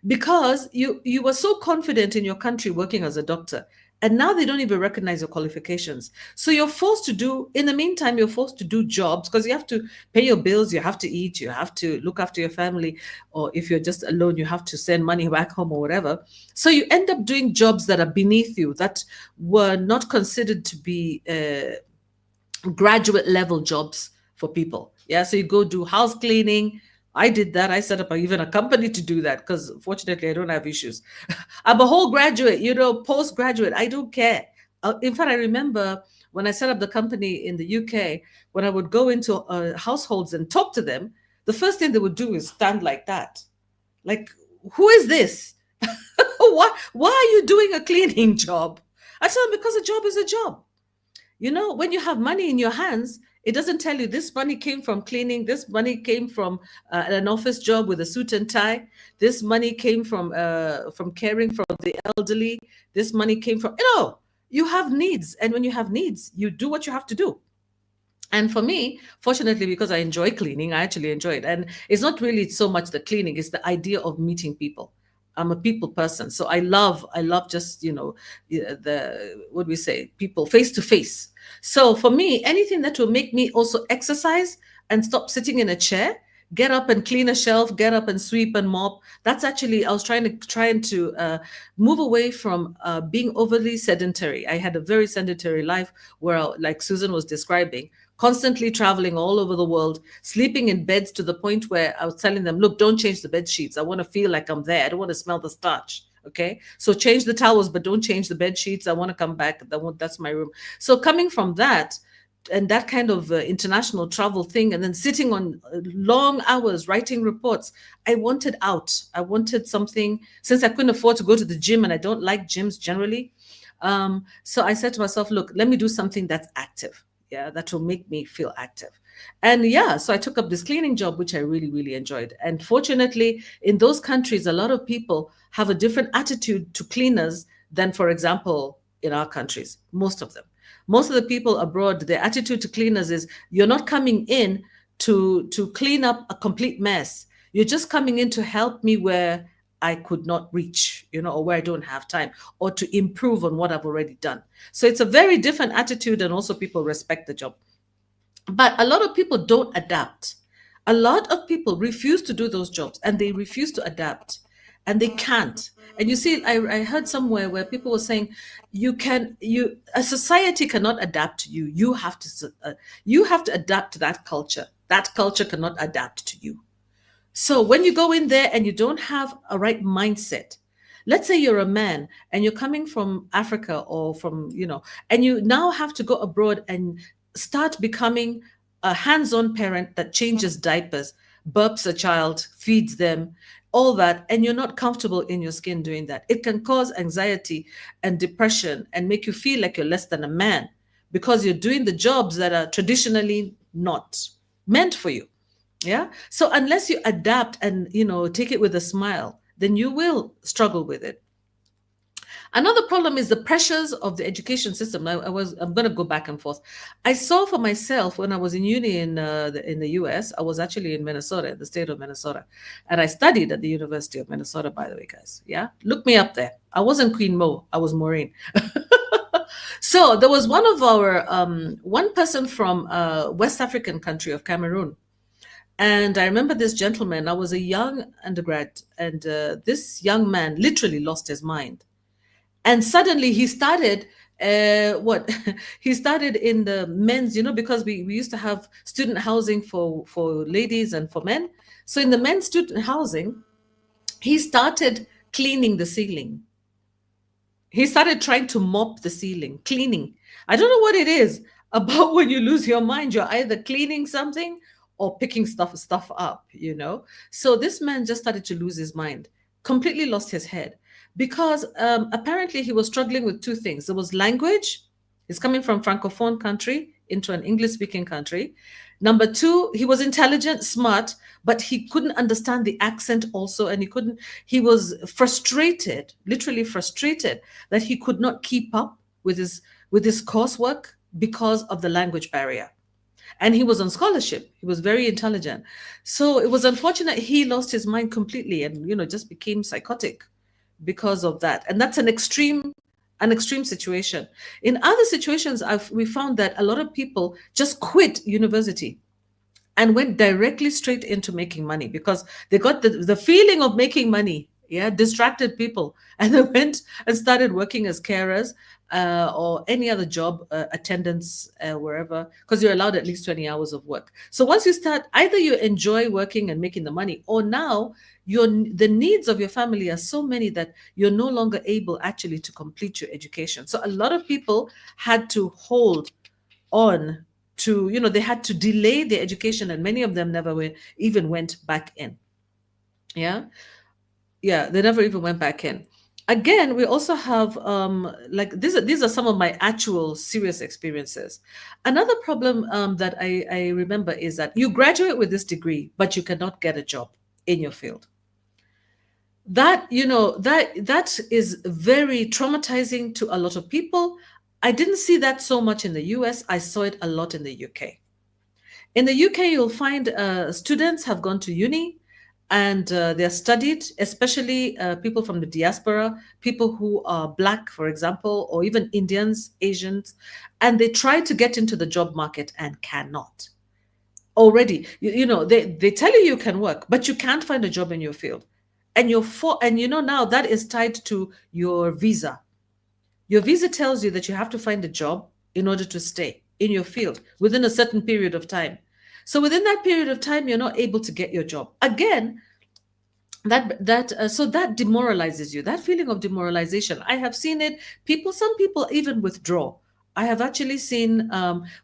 because you were so confident in your country working as a doctor, and now they don't even recognize your qualifications. So you're forced to do, in the meantime, you're forced to do jobs, because you have to pay your bills, you have to eat, you have to look after your family, or if you're just alone, you have to send money back home or whatever. So you end up doing jobs that are beneath you, that were not considered to be graduate level jobs for people. Yeah, so you go do house cleaning. I did that. I set up even a company to do that, because fortunately I don't have issues. I'm a whole graduate, postgraduate. I don't care. In fact, I remember when I set up the company in the UK, when I would go into households and talk to them, the first thing they would do is stand like that. Like, who is this? Why are you doing a cleaning job? I tell them, because a job is a job. When you have money in your hands, it doesn't tell you this money came from cleaning, this money came from an office job with a suit and tie, this money came from caring for the elderly, this money came from, you have needs, and when you have needs, you do what you have to do. And for me, fortunately, because I enjoy cleaning, I actually enjoy it. And it's not really so much the cleaning, it's the idea of meeting people. I'm a people person. So I love just, the, what do we say, people face to face. So for me, anything that will make me also exercise and stop sitting in a chair, get up and clean a shelf, get up and sweep and mop. That's actually, I was trying to move away from being overly sedentary. I had a very sedentary life where, like Susan was describing, constantly traveling all over the world, sleeping in beds to the point where I was telling them, look, don't change the bed sheets. I want to feel like I'm there. I don't want to smell the starch. Okay. So change the towels, but don't change the bed sheets. I want to come back. That's my room. So coming from that, and that kind of international travel thing, and then sitting on long hours writing reports, I wanted out. I wanted something, since I couldn't afford to go to the gym, and I don't like gyms generally. So I said to myself, look, let me do something that's active. Yeah, that will make me feel active. And yeah, so I took up this cleaning job, which I really, really enjoyed. And fortunately, in those countries, a lot of people have a different attitude to cleaners than, for example, in our countries. Most of them. Most of the people abroad, their attitude to cleaners is you're not coming in to clean up a complete mess. You're just coming in to help me where I could not reach, or where I don't have time, or to improve on what I've already done. So it's a very different attitude, and also people respect the job. But a lot of people don't adapt. A lot of people refuse to do those jobs, and they refuse to adapt, and they can't. And you see, I heard somewhere where people were saying, a society cannot adapt to you. You have to adapt to that culture. That culture cannot adapt to you. So when you go in there and you don't have a right mindset, let's say you're a man and you're coming from Africa or from, and you now have to go abroad and start becoming a hands-on parent that changes diapers, burps a child, feeds them, all that, and you're not comfortable in your skin doing that. It can cause anxiety and depression and make you feel like you're less than a man because you're doing the jobs that are traditionally not meant for you. Yeah. So unless you adapt and, take it with a smile, then you will struggle with it. Another problem is the pressures of the education system. I'm going to go back and forth. I saw for myself when I was in uni in the US. I was actually in Minnesota, the state of Minnesota, and I studied at the University of Minnesota. By the way, guys, yeah, look me up there. I wasn't Queen Mo. I was Maureen. So there was one person from West African country of Cameroon. And I remember this gentleman. I was a young undergrad, and this young man literally lost his mind. And suddenly he started what he started in the men's, because we used to have student housing for ladies and for men. So in the men's student housing, he started cleaning the ceiling. He started trying to mop the ceiling, cleaning. I don't know what it is about when you lose your mind. You're either cleaning something or picking stuff up. So this man just started to lose his mind, completely lost his head, because apparently he was struggling with two things. There was language. He's coming from francophone country into an English speaking country. Number two, he was intelligent, smart, but he couldn't understand the accent also, and he was frustrated, literally frustrated, that he could not keep up with his coursework because of the language barrier. And he was on scholarship. He was very intelligent. So it was unfortunate he lost his mind completely and, just became psychotic because of that. And that's an extreme situation. In other situations, we found that a lot of people just quit university and went directly straight into making money because they got the feeling of making money. Yeah, distracted people. And they went and started working as carers or any other job, attendance, wherever, because you're allowed at least 20 hours of work. So once you start, either you enjoy working and making the money, or now the needs of your family are so many that you're no longer able actually to complete your education. So a lot of people had to hold on to, they had to delay their education, and many of them never even went back in. Yeah. Yeah, they never even went back in. Again, we also have like these are some of my actual serious experiences. Another problem that I remember is that you graduate with this degree, but you cannot get a job in your field. That is very traumatizing to a lot of people. I didn't see that so much in the US. I saw it a lot in the UK. In the UK, you'll find students have gone to uni and they're studied, especially people from the diaspora, people who are Black, for example, or even Indians, Asians, and they try to get into the job market and cannot. Already, they tell you can work, but you can't find a job in your field. And now that is tied to your visa. Your visa tells you that you have to find a job in order to stay in your field within a certain period of time. So within that period of time, you're not able to get your job. Again, so that demoralizes you. That feeling of demoralization, I have seen it. Some people even withdraw. I have actually seen,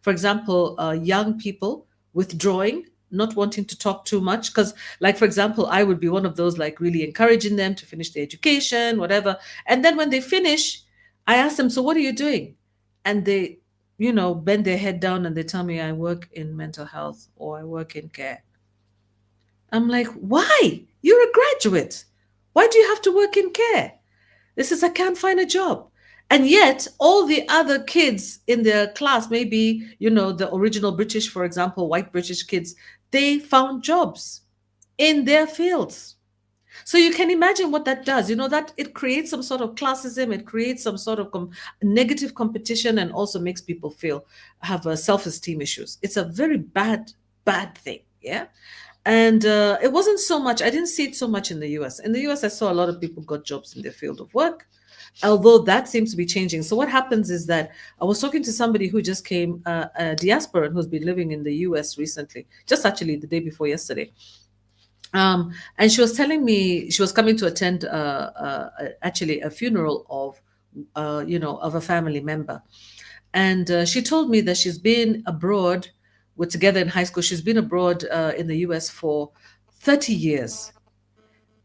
for example, young people withdrawing, not wanting to talk too much. Because, like, for example, I would be one of those, like, really encouraging them to finish their education, whatever. And then when they finish, I ask them, so what are you doing? And bend their head down and they tell me I work in mental health or I work in care. I'm like, why? You're a graduate. Why do you have to work in care? This is, I can't find a job. And yet, all the other kids in their class, maybe, the original British, for example, white British kids, they found jobs in their fields. So you can imagine what that does. That it creates some sort of classism, it creates some sort of negative competition, and also makes people feel have self-esteem issues. It's a very bad, bad thing. Yeah. And it wasn't so much, I didn't see it so much in the US. In the US, I saw a lot of people got jobs in their field of work, although that seems to be changing. So what happens is that I was talking to somebody who just came, a diaspora, who's been living in the US recently, just actually the day before yesterday. And she was telling me she was coming to attend actually a funeral of a family member. And she told me that she's been abroad, we're together in high school, she's been abroad in the US for 30 years.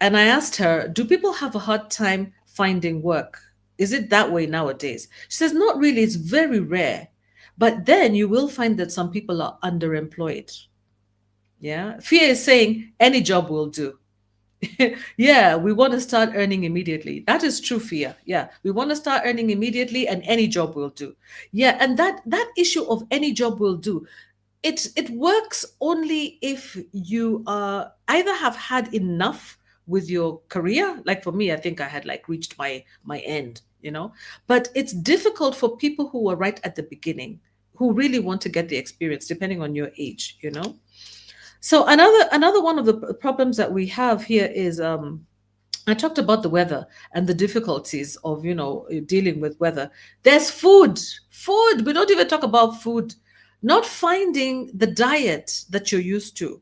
And I asked her, do people have a hard time finding work? Is it that way nowadays? She says, not really, it's very rare. But then you will find that some people are underemployed. Yeah. Fear is saying any job will do. Yeah, we want to start earning immediately. That is true fear. Yeah, we want to start earning immediately and any job will do. Yeah, and that issue of any job will do, it works only if you either have had enough with your career. Like for me, I think I had like reached my end. But it's difficult for people who are right at the beginning, who really want to get the experience, depending on your age. So another one of the problems that we have here is I talked about the weather and the difficulties of dealing with weather. There's food. We don't even talk about food. Not finding the diet that you're used to.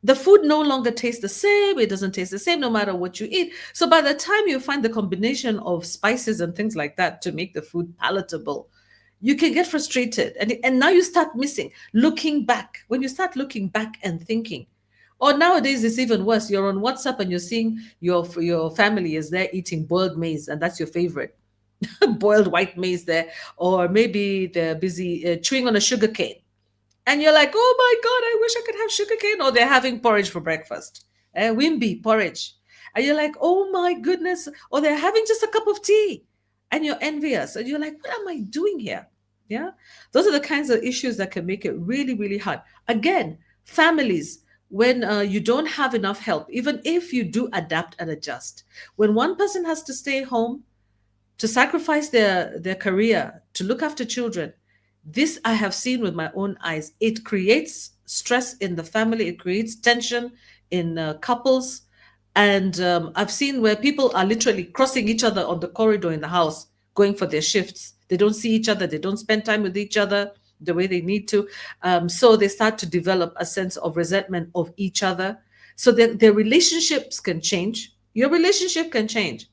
The food no longer tastes the same. It doesn't taste the same no matter what you eat. So by the time you find the combination of spices and things like that to make the food palatable, you can get frustrated. And now you start missing, looking back. When you start looking back and thinking, or nowadays it's even worse. You're on WhatsApp and you're seeing your family is there eating boiled maize, and that's your favorite. Boiled white maize there. Or maybe they're busy chewing on a sugar cane, and you're like, oh my God, I wish I could have sugarcane. Or they're having porridge for breakfast, Wimby porridge. And you're like, oh my goodness. Or they're having just a cup of tea and you're envious. And you're like, what am I doing here? Yeah. Those are the kinds of issues that can make it really, really hard. Again, families, when you don't have enough help, even if you do adapt and adjust, when one person has to stay home to sacrifice their career to look after children, this I have seen with my own eyes. It creates stress in the family, it creates tension in couples. And I've seen where people are literally crossing each other on the corridor in the house going for their shifts. They don't see each other, they don't spend time with each other the way they need to. So they start to develop a sense of resentment of each other. So their relationships can change. Your relationship can change,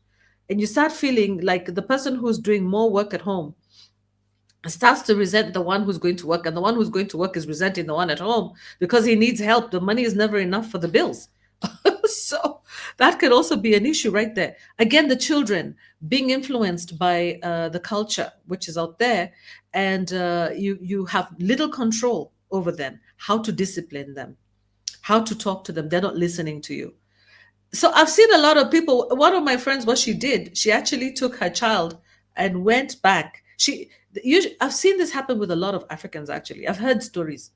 and you start feeling like the person who's doing more work at home starts to resent the one who's going to work, and the one who's going to work is resenting the one at home because he needs help. The money is never enough for the bills. So that could also be an issue right there. Again, the children being influenced by the culture which is out there, and you have little control over them, how to discipline them, how to talk to them. They're not listening to you. So I've seen a lot of people. One of my friends, what she did, she actually took her child and went back. I've seen this happen with a lot of Africans. Actually, I've heard stories.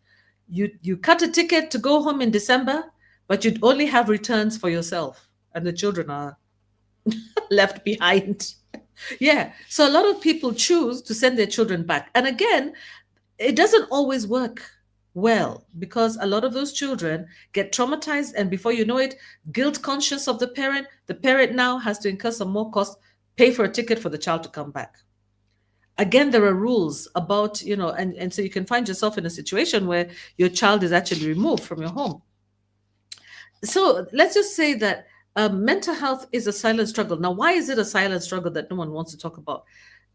You cut a ticket to go home in December, but you'd only have returns for yourself, and the children are left behind. Yeah. So a lot of people choose to send their children back, and again, it doesn't always work well because a lot of those children get traumatized, and before you know it, guilt conscious of the parent now has to incur some more cost, pay for a ticket for the child to come back. Again, there are rules about, and so you can find yourself in a situation where your child is actually removed from your home. So let's just say that mental health is a silent struggle. Now, why is it a silent struggle that no one wants to talk about?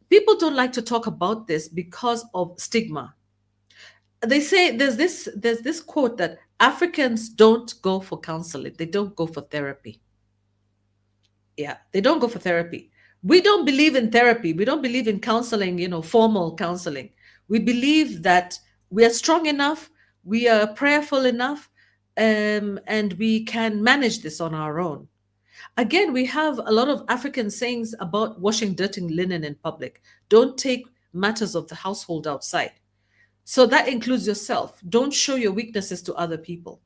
People don't like to talk about this because of stigma. They say there's this quote that Africans don't go for counseling, they don't go for therapy. Yeah, they don't go for therapy. We don't believe in therapy, we don't believe in counseling, formal counseling. We believe that we are strong enough, we are prayerful enough, and we can manage this on our own. Again, we have a lot of African sayings about washing dirty linen in public. Don't take matters of the household outside. So that includes yourself. Don't show your weaknesses to other people.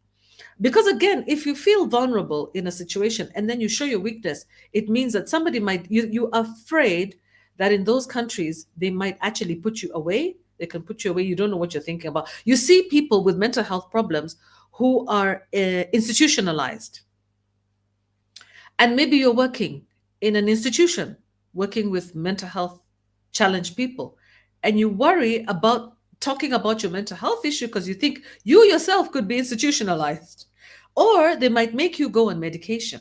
Because again, if you feel vulnerable in a situation and then you show your weakness, it means that somebody might, you are afraid that in those countries, they might actually put you away. They can put you away. You don't know what you're thinking about. You see people with mental health problems who are institutionalized. And maybe you're working in an institution, working with mental health challenged people, and you worry about talking about your mental health issue because you think you yourself could be institutionalized, or they might make you go on medication.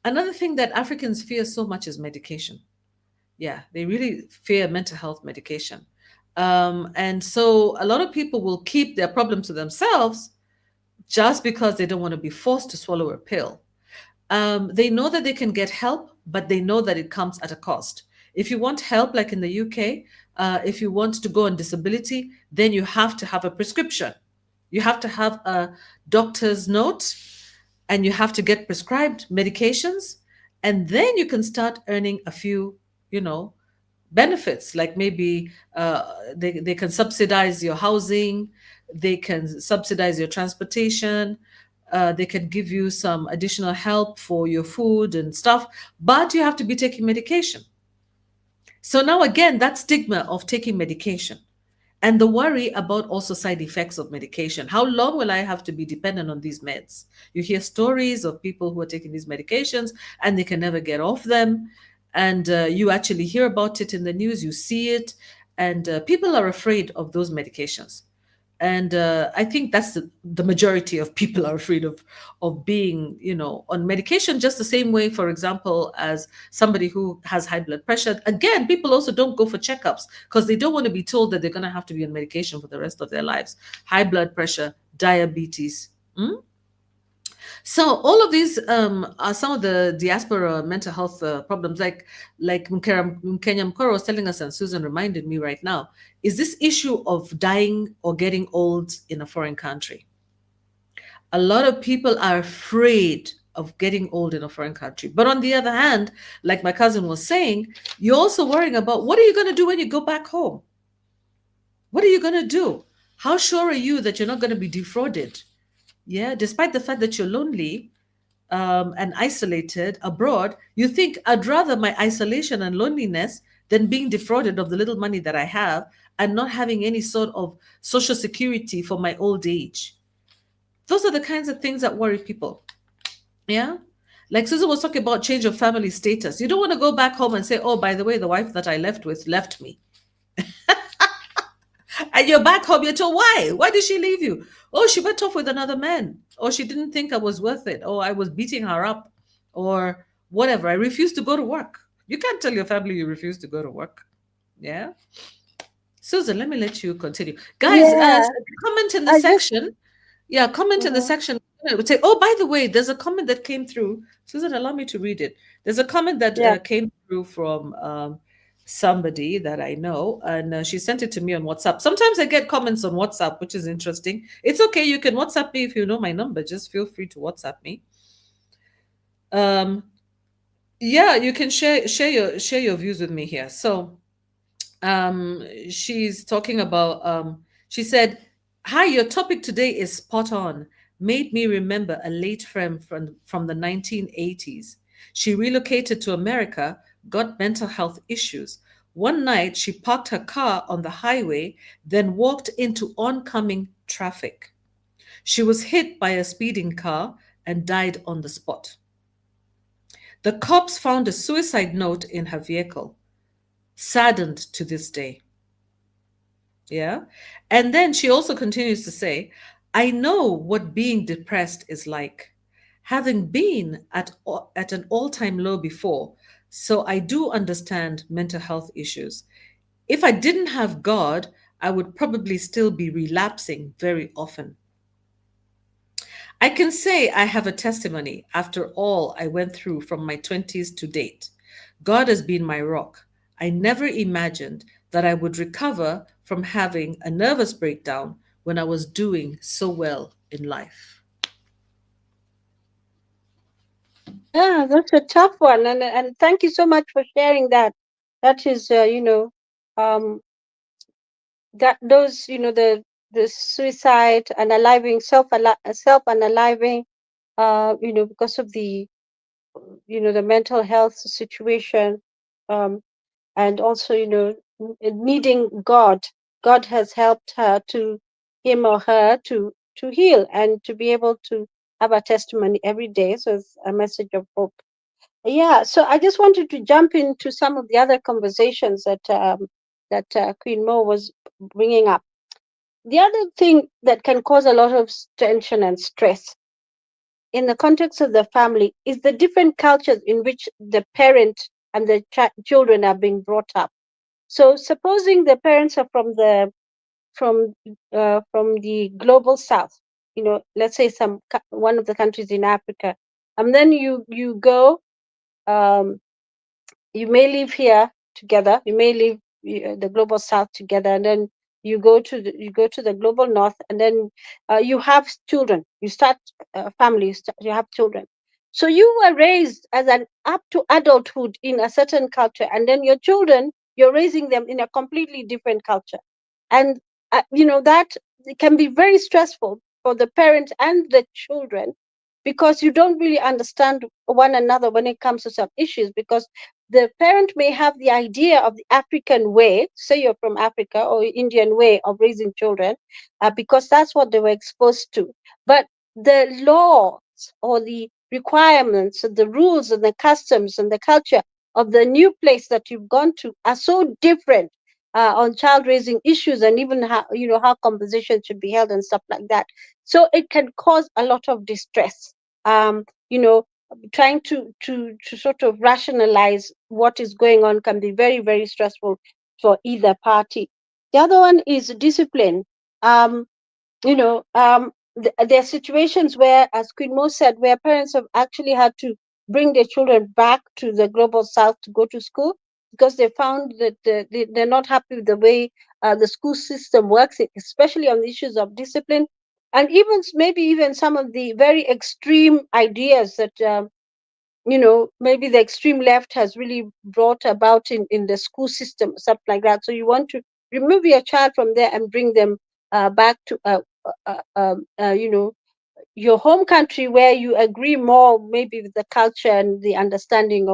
Another thing that Africans fear so much is medication. Yeah, they really fear mental health medication. And so a lot of people will keep their problems to themselves just because they don't want to be forced to swallow a pill. They know that they can get help, but they know that it comes at a cost. If you want help, like in the UK, if you want to go on disability, then you have to have a prescription. You have to have a doctor's note and you have to get prescribed medications. And then you can start earning a few, you know, benefits, like maybe they can subsidize your housing, they can subsidize your transportation, they can give you some additional help for your food and stuff, but you have to be taking medication. So now again, that stigma of taking medication and the worry about also side effects of medication. How long will I have to be dependent on these meds? You hear stories of people who are taking these medications and they can never get off them. And you actually hear about it in the news, you see it, and people are afraid of those medications. And I think that's the majority of people are afraid of being, you know, on medication, just the same way, for example, as somebody who has high blood pressure. Again, people also don't go for checkups because they don't want to be told that they're going to have to be on medication for the rest of their lives. High blood pressure, diabetes. So all of these are some of the diaspora mental health problems, like Kenya Mkoro was telling us, and Susan reminded me right now, is this issue of dying or getting old in a foreign country. A lot of people are afraid of getting old in a foreign country. But on the other hand, like my cousin was saying, you're also worrying about what are you going to do when you go back home? What are you going to do? How sure are you that you're not going to be defrauded? Yeah, despite the fact that you're lonely, and isolated abroad, you think I'd rather my isolation and loneliness than being defrauded of the little money that I have and not having any sort of social security for my old age. Those are the kinds of things that worry people. Yeah. Like Susan was talking about change of family status. You don't want to go back home and say, oh, by the way, the wife that I left with left me. And you're back home, you're told, why? Why did she leave you? Oh, she went off with another man. Or she didn't think I was worth it. Or I was beating her up. Or whatever. I refused to go to work. You can't tell your family you refuse to go to work. Yeah. Susan, let me let you continue. Guys,
Yeah,
comment in the
I just,
section. Yeah, comment in the
mhm,
section. I would say, oh, by the way, there's a comment that came through. Susan, allow me to read it. There's a comment that
yeah,
came through from somebody that I know, and she sent it to me on WhatsApp. Sometimes I get comments on WhatsApp, which is interesting. It's okay. You can WhatsApp me if you know my number. Just feel free to WhatsApp me. Um, yeah, you can share your views with me here. So she's talking about she said, hi, your topic today is spot on. Made me remember a late friend from the 1980s. She relocated to America, got mental health issues. One night she parked her car on the highway, then walked into oncoming traffic. She was hit by a speeding car and died on the spot. The cops found a suicide note in her vehicle, saddened to this day. Yeah. And then she also continues to say, I know what being depressed is like, having been at an all-time low before. So I do understand mental health issues. If I didn't have God, I would probably still be relapsing very often. I can say I have a testimony after all I went through from my 20s to date. God has been my rock. I never imagined that I would recover from having a nervous breakdown when I was doing so well in life.
Yeah, that's a tough one, and thank you so much for sharing that. That is, that those, the suicide and aliving, self unaliving, because of the, the mental health situation, um, and also, needing God. God has helped her to, him or her, to heal and to be able to have a testimony every day. So it's a message of hope. Yeah, so I just wanted to jump into some of the other conversations that Queen Mo was bringing up. The other thing that can cause a lot of tension and stress in the context of the family is the different cultures in which the parent and the children are being brought up. So, supposing the parents are from from the global south, let's say one of the countries in Africa, and then you go. Um, you may live here together, you may live the global south together, and then you go to the global north, and then you have children, you start a family, you have children. So you were raised as an up to adulthood in a certain culture, and then your children, you're raising them in a completely different culture. And that it can be very stressful for the parent and the children, because you don't really understand one another when it comes to some issues, because the parent may have the idea of the African way, say you're from Africa, or Indian way of raising children, because that's what they were exposed to. But the laws or the requirements and the rules and the customs and the culture of the new place that you've gone to are so different on child raising issues, and even how conversations should be held and stuff like that. So it can cause a lot of distress. Um, you know, Trying to sort of rationalize what is going on can be very, very stressful for either party. The other one is discipline. um there are situations where, as Queen Mo said, where parents have actually had to bring their children back to the global south to go to school, because they found that they're not happy with the way the school system works, especially on the issues of discipline, and even maybe even some of the very extreme ideas that maybe the extreme left has really brought about in the school system, something like that. So you want to remove your child from there and bring them back to your home country, where you agree more maybe with the culture and the understanding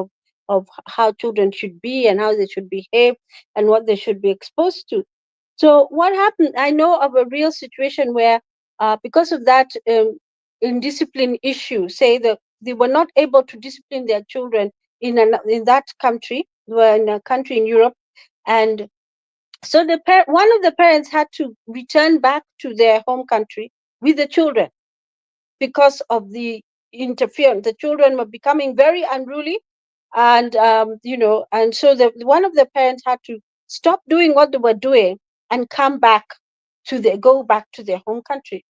of how children should be and how they should behave and what they should be exposed to. So what happened? I know of a real situation where, because of that indiscipline issue, say that they were not able to discipline their children in that country, were in a country in Europe, and so one of the parents had to return back to their home country with the children because of the interference. The children were becoming very unruly, and so one of the parents had to stop doing what they were doing and go back to their home country.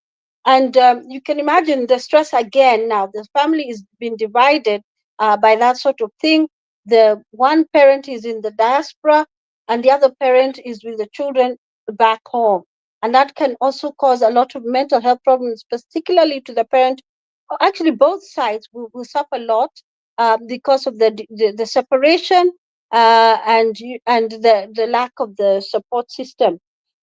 And you can imagine the stress again. Now the family is being divided by that sort of thing. The one parent is in the diaspora, and the other parent is with the children back home, and that can also cause a lot of mental health problems, particularly to the parent. Actually, both sides will suffer a lot because of the separation, and the lack of the support system.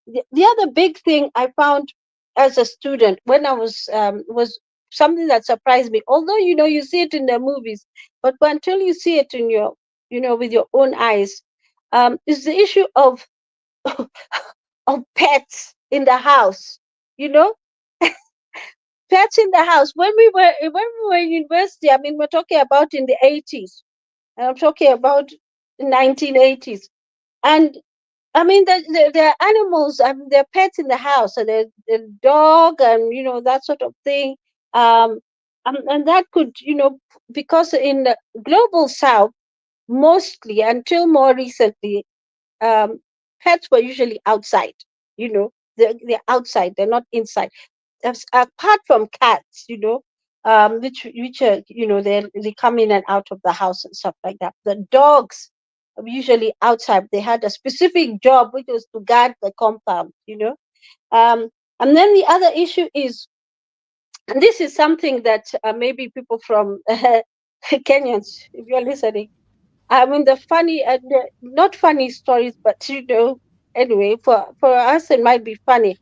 The other big thing I found as a student when I was something that surprised me. Although you see it in the movies, but until you see it in your with your own eyes, is the issue of of pets in the house. You know, pets in the house. When we were in university, I mean, we're talking about in the 80s. And I'm talking about 1980s, and I mean, there are animals. I mean, there are pets in the house, and there's a dog, and that sort of thing. Um, and that could, because in the global south, mostly until more recently, um, pets were usually outside. They're outside. They're not inside. Apart from cats, which are, they come in and out of the house and stuff like that. The dogs, usually outside. They had a specific job, which was to guard the compound, and then the other issue is, and this is something that maybe people from Kenyans, if you're listening, I mean, the funny, not funny stories, but anyway, for us it might be funny,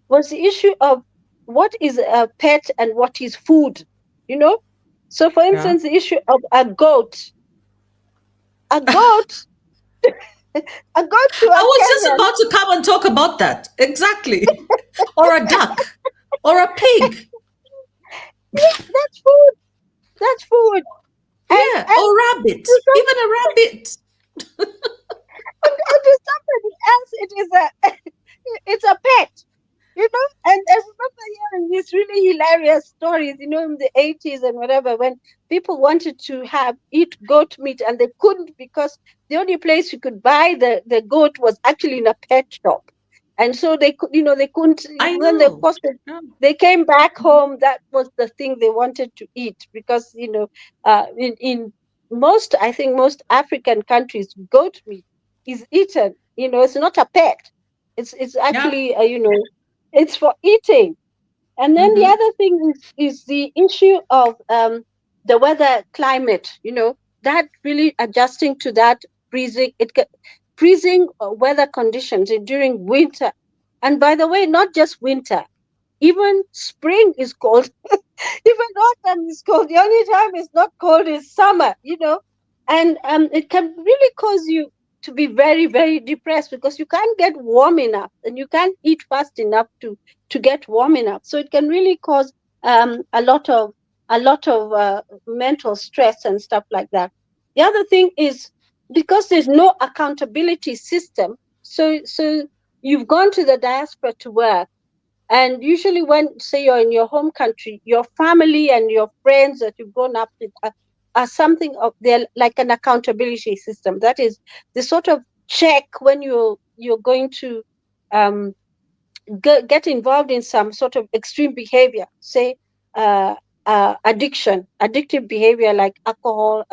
was the issue of what is a pet and what is food, you know. So, for
Yeah.
instance, the issue of a goat, a goat to
I
a
was just
Kenyan,
about to come and talk about that. Exactly. Or a duck. Or a pig.
that's food, that's food,
Yeah.
and
Or rabbit.
to some,
Even a rabbit.
and to somebody else, it is it's a pet, and I remember hearing these really hilarious stories, in the 80s and whatever, when people wanted to eat goat meat and they couldn't, because the only place you could buy the goat was actually in a pet shop. And so they could, they couldn't,
I
when they, of
know.
course,
Yeah.
they came back
Mhm.
home, that was the thing they wanted to eat, because, in most, I think most African countries, goat meat is eaten, it's not a pet. It's
Yeah.
actually, it's for eating. And then the
Mm-hmm.
other thing is the issue of the weather climate, that really adjusting to that freezing weather conditions during winter. And by the way, not just winter, even spring is cold. Even autumn is cold. The only time it's not cold is summer, and it can really cause you to be very, very depressed, because you can't get warm enough and you can't eat fast enough to get warm enough. So it can really cause a lot of mental stress and stuff like that. The other thing is, because there's no accountability system, so you've gone to the diaspora to work, and usually, when, say, you're in your home country, your family and your friends that you've grown up with are something of, they're like an accountability system. That is the sort of check when you're going to um, get involved in some sort of extreme behavior, say uh, addictive behavior like alcohol,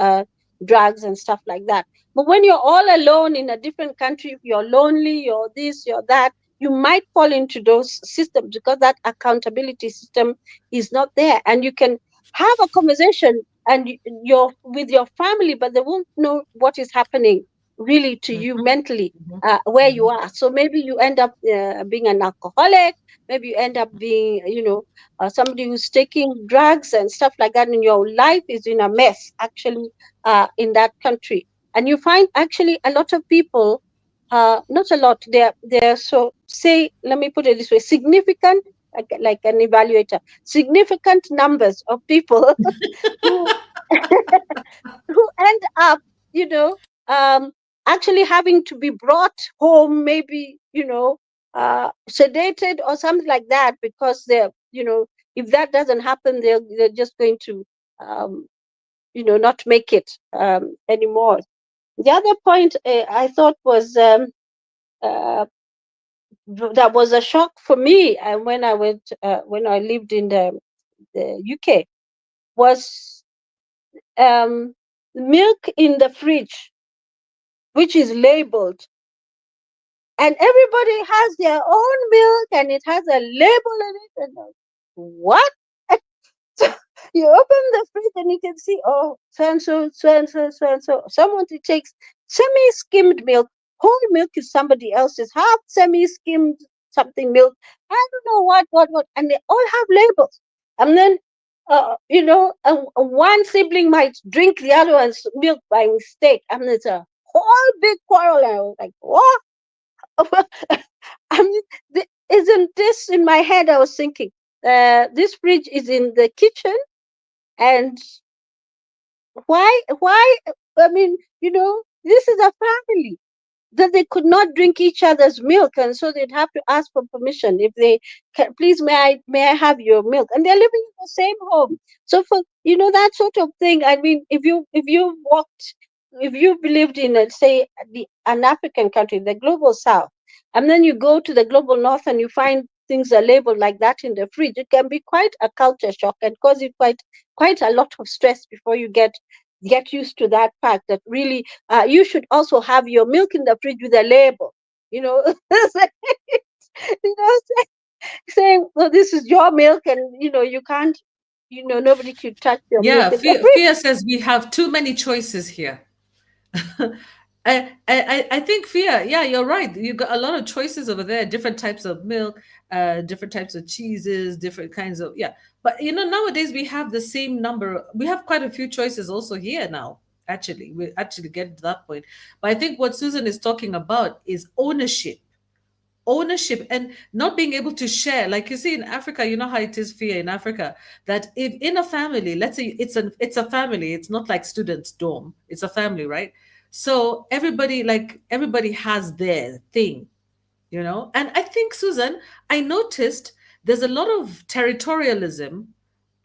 drugs, and stuff like that. But when you're all alone in a different country, you're lonely, you're this, you're that, you might fall into those systems, because that accountability system is not there. And you can have a conversation and you're with your family, but they won't know what is happening really to you
Mm-hmm.
mentally,
Mm-hmm.
where you
Mm-hmm.
are. So maybe you end up being an alcoholic. Maybe you end up being, somebody who's taking drugs and stuff like that, and your life is in a mess, actually, in that country. And you find actually a lot of people, not a lot, they're so, say, let me put it this way, significant, like an evaluator, significant numbers of people who who end up, you know, um, actually having to be brought home, maybe, sedated or something like that, because if that doesn't happen, they're just going to, um, not make it anymore. The other point I thought was, uh, that was a shock for me, and when I lived in the UK, was milk in the fridge, which is labeled, and everybody has their own milk and it has a label on it, and what? So you open the fridge and you can see, oh, so and so, so and so, so and so. Someone who takes semi-skimmed milk, whole milk is somebody else's, half semi-skimmed something milk. I don't know what, and they all have labels. And then, one sibling might drink the other one's milk by mistake, and it's a whole big quarrel. And I was like, what? I mean, isn't this in my head? I was thinking, this fridge is in the kitchen, and why? I mean, this is a family, that they could not drink each other's milk, and so they'd have to ask for permission, if they can, please, may I have your milk, and they're living in the same home. So, for that sort of thing, I mean, if you've lived in, say, an African country, the global south, and then you go to the global north and you find things are labeled like that in the fridge, it can be quite a culture shock and cause you quite a lot of stress before you get get used to that fact that really you should also have your milk in the fridge with a label, you know, you know, saying, well, this is your milk, and you can't, nobody should touch your milk
Yeah,
in the
Fia says we have too many choices here. I think Fia, yeah, you're right. You got a lot of choices over there, different types of milk, different types of cheeses, different kinds of, yeah. But nowadays we have the same number. We have quite a few choices also here now. Actually, we actually get to that point. But I think what Susan is talking about is ownership and not being able to share, like you see in Africa. You know how it is, Fear, in Africa, that if in a family, let's say it's a family, it's not like students dorm, it's a family, right? So everybody has their thing, and I think, Susan, I noticed there's a lot of territorialism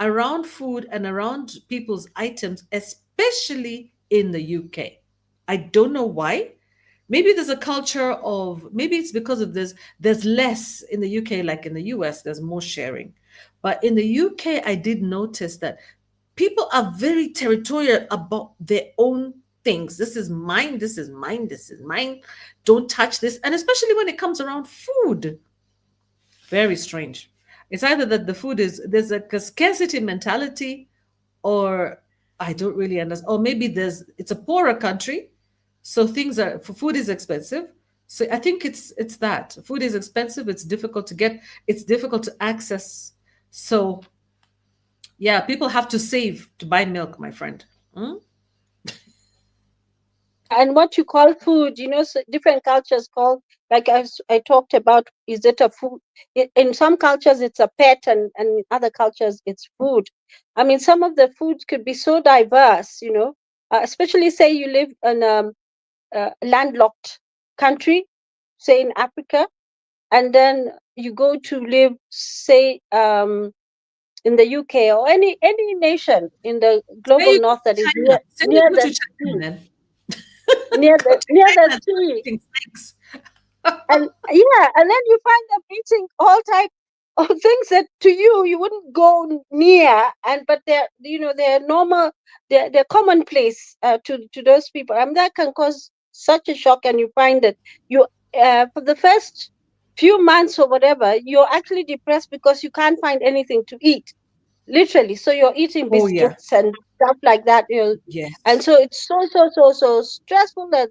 around food and around people's items, especially in the UK. I don't know why. Maybe there's a culture of, maybe it's because of this. There's less in the UK, like in the US, there's more sharing. But in the UK, I did notice that people are very territorial about their own things. This is mine, this is mine, this is mine. Don't touch this. And especially when it comes around food, very strange. It's either that the food is, there's like a scarcity mentality, or I don't really understand. Or maybe it's a poorer country, so things are for food is expensive. So I think it's that food is expensive. It's difficult to get. It's difficult to access. So yeah, people have to save to buy milk, my friend. Mm?
and what you call food, so different cultures call, like I talked about, is it a food? In some cultures it's a pet, and in other cultures it's food. I mean, some of the foods could be so diverse, especially say you live in a landlocked country, say in Africa, and then you go to live, say, in the UK or any nation in the
Say
global
you go
north that
to
is
China. Say you
near
go
the
to China,
sea,
then go to
near the
China.
sea.
Eating snakes.
And yeah, and then you find them eating all type of things that to you wouldn't go near, and but they're normal, they're commonplace to those people. I mean, that can cause such a shock, and you find that you for the first few months or whatever, you're actually depressed because you can't find anything to eat, literally. So you're eating
Oh yeah.
biscuits and stuff like that, and
Yes.
so it's so stressful that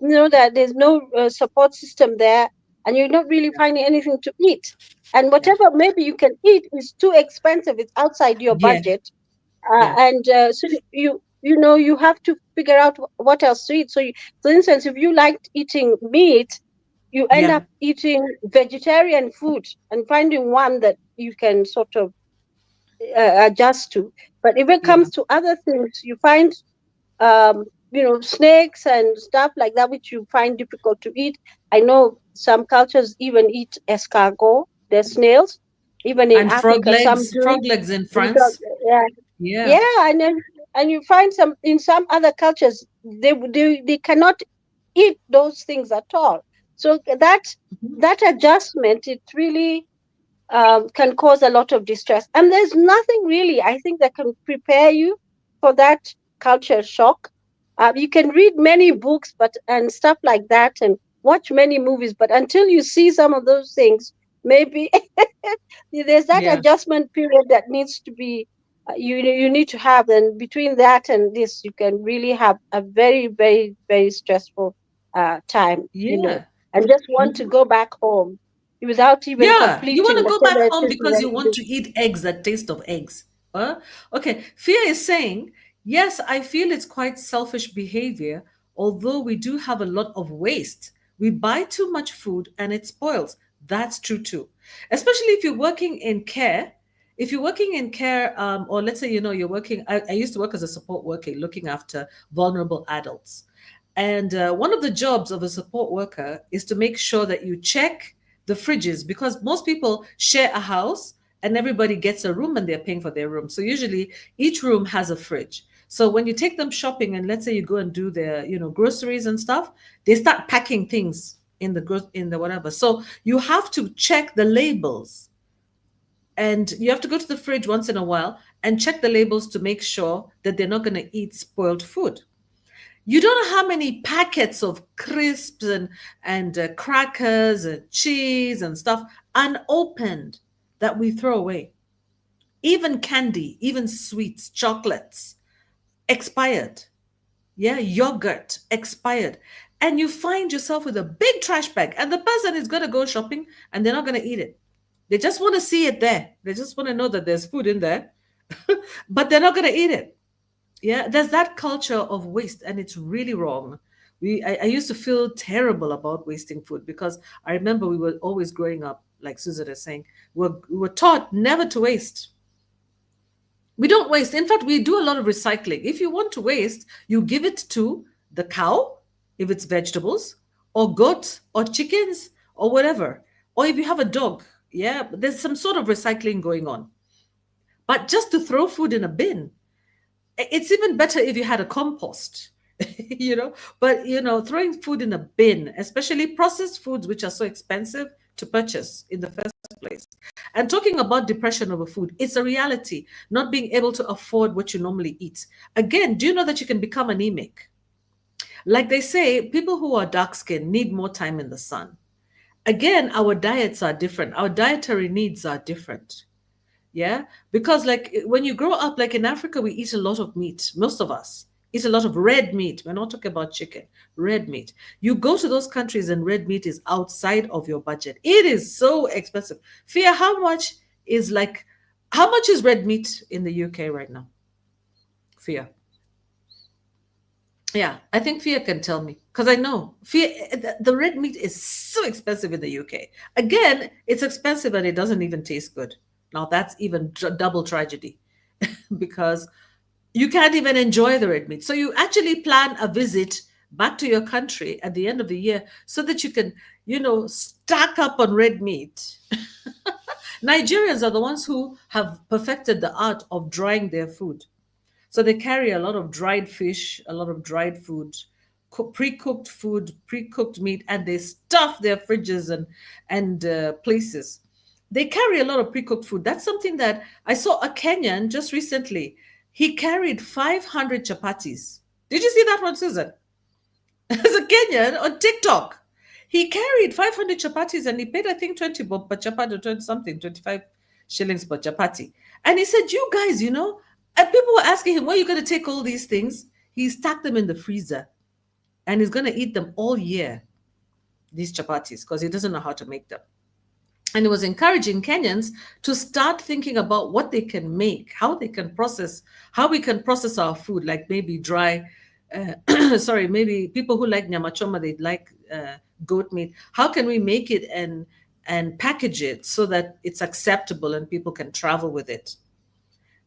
that there's no support system there, and you're not really finding anything to eat, and
Yeah.
whatever maybe you can eat is too expensive, it's outside your
Yeah.
budget,
Yeah.
and so you have to figure out what else to eat. So for instance, if you liked eating meat, you end
Yeah.
up eating vegetarian food and finding one that you can sort of adjust to. But if it
Yeah.
comes to other things, you find snakes and stuff like that, which you find difficult to eat. I know some cultures even eat escargot, the snails. Even in
And
Africa, some do.
frog legs in
In some,
France.
yeah,
Yeah.
yeah, and you find some in some other cultures they cannot eat those things at all. So
Mhm.
that adjustment, it really can cause a lot of distress. And there's nothing really, I think, that can prepare you for that culture shock. You can read many books, but and stuff like that, and watch many movies, but until you see some of those things, maybe there's that
Yeah.
adjustment period that needs to be. You need to have, and between that and this, you can really have a very, very, very stressful time,
Yeah.
and just want to
Mhm.
go back home without even
Yeah, you want
completing
to go back
whatever it
home
is you
because you
want to
want
do.
to eat eggs that taste of eggs. Okay, Fia is saying, yes, I feel it's quite selfish behavior, although we do have a lot of waste. We buy too much food and it spoils. That's true too. Especially if you're working in care. If you're working in care, or let's say, you're working, I used to work as a support worker looking after vulnerable adults. And one of the jobs of a support worker is to make sure that you check the fridges, because most people share a house and everybody gets a room and they're paying for their room. So usually each room has a fridge. So when you take them shopping and let's say you go and do their, groceries and stuff, they start packing things in the whatever. So you have to check the labels And you have to go to the fridge once in a while and check the labels to make sure that they're not going to eat spoiled food. You don't know how many packets of crisps and crackers and cheese and stuff unopened that we throw away. Even candy, even sweets, chocolates, expired. Yeah, yogurt, expired. And you find yourself with a big trash bag, and the person is going to go shopping and they're not going to eat it. They just want to see it there. They just want to know that there's food in there, but they're not going to eat it. Yeah, there's that culture of waste, and it's really wrong. I used to feel terrible about wasting food because I remember we were always growing up, like Susan is saying, we were taught never to waste. We don't waste. In fact, we do a lot of recycling. If you want to waste, you give it to the cow, if it's vegetables, or goats, or chickens, or whatever. Or if you have a dog, yeah, there's some sort of recycling going on. But just to throw food in a bin, it's even better if you had a compost, you know. But, throwing food in a bin, especially processed foods, which are so expensive to purchase in the first place. And talking about depression over food, it's a reality, not being able to afford what you normally eat. Again, do you know that you can become anemic? Like they say, people who are dark skinned need more time in the sun. Again, our diets are different, our dietary needs are different. Yeah, because like when you grow up, like in Africa, we eat a lot of meat. Most of us eat a lot of red meat. We're not talking about chicken, red meat. You go to those countries and red meat is outside of your budget. It is so expensive. Fia, how much is red meat in the UK right now? Fia. Yeah, I think Fia can tell me because I know Fia, the red meat is so expensive in the UK. Again, it's expensive and it doesn't even taste good. Now that's even double tragedy because you can't even enjoy the red meat. So you actually plan a visit back to your country at the end of the year so that you can, stack up on red meat. Nigerians are the ones who have perfected the art of drying their food. So they carry a lot of dried fish, a lot of dried food, pre-cooked food, pre-cooked meat, and they stuff their fridges and places. They carry a lot of pre-cooked food. That's something that I saw a Kenyan just recently. He carried 500 chapatis. Did you see that one, Susan? As a Kenyan on TikTok. He carried 500 chapatis and he paid, I think, 20 bob per chapati or 20 something, 25 shillings per chapati. And he said, you guys, and people were asking him, where are you going to take all these things? He stacked them in the freezer and he's going to eat them all year, these chapatis, because he doesn't know how to make them. And it was encouraging Kenyans to start thinking about what they can make, how we can process our food, like maybe dry, maybe people who like nyama choma, they like goat meat. How can we make it and package it so that it's acceptable and people can travel with it?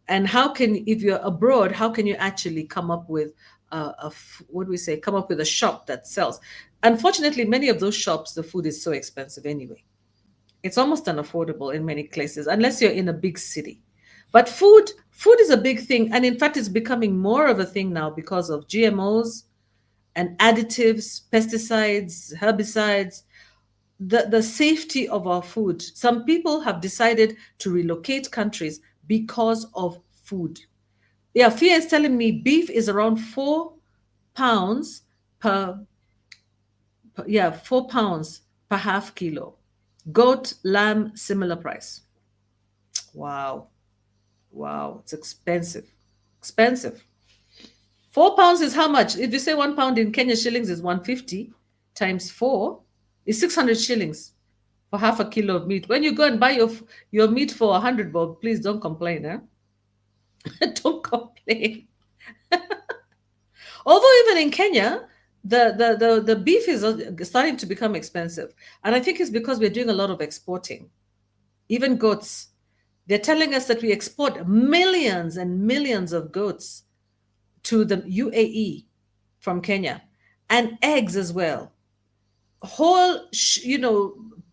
And if you're abroad, how can you actually come up with what do we say? Come up with a shop that sells. Unfortunately, many of those shops, the food is so expensive anyway. It's almost unaffordable in many places, unless you're in a big city. But food is a big thing. And in fact, it's becoming more of a thing now because of GMOs and additives, pesticides, herbicides, the safety of our food. Some people have decided to relocate countries because of food. Yeah, Fia is telling me beef is around £4 per, yeah, £4 per half kilo. Goat, lamb, similar price. Wow. Wow. It's expensive. Expensive. £4 is how much? If you say £1 in Kenya shillings is 150 times four is 600 shillings for half a kilo of meat. When you go and buy your meat for 100 bob, please don't complain, eh? Don't complain. Although even in Kenya, the beef is starting to become expensive. And I think it's because we're doing a lot of exporting. Even goats. They're telling us that we export millions and millions of goats to the UAE from Kenya, and eggs as well. Whole,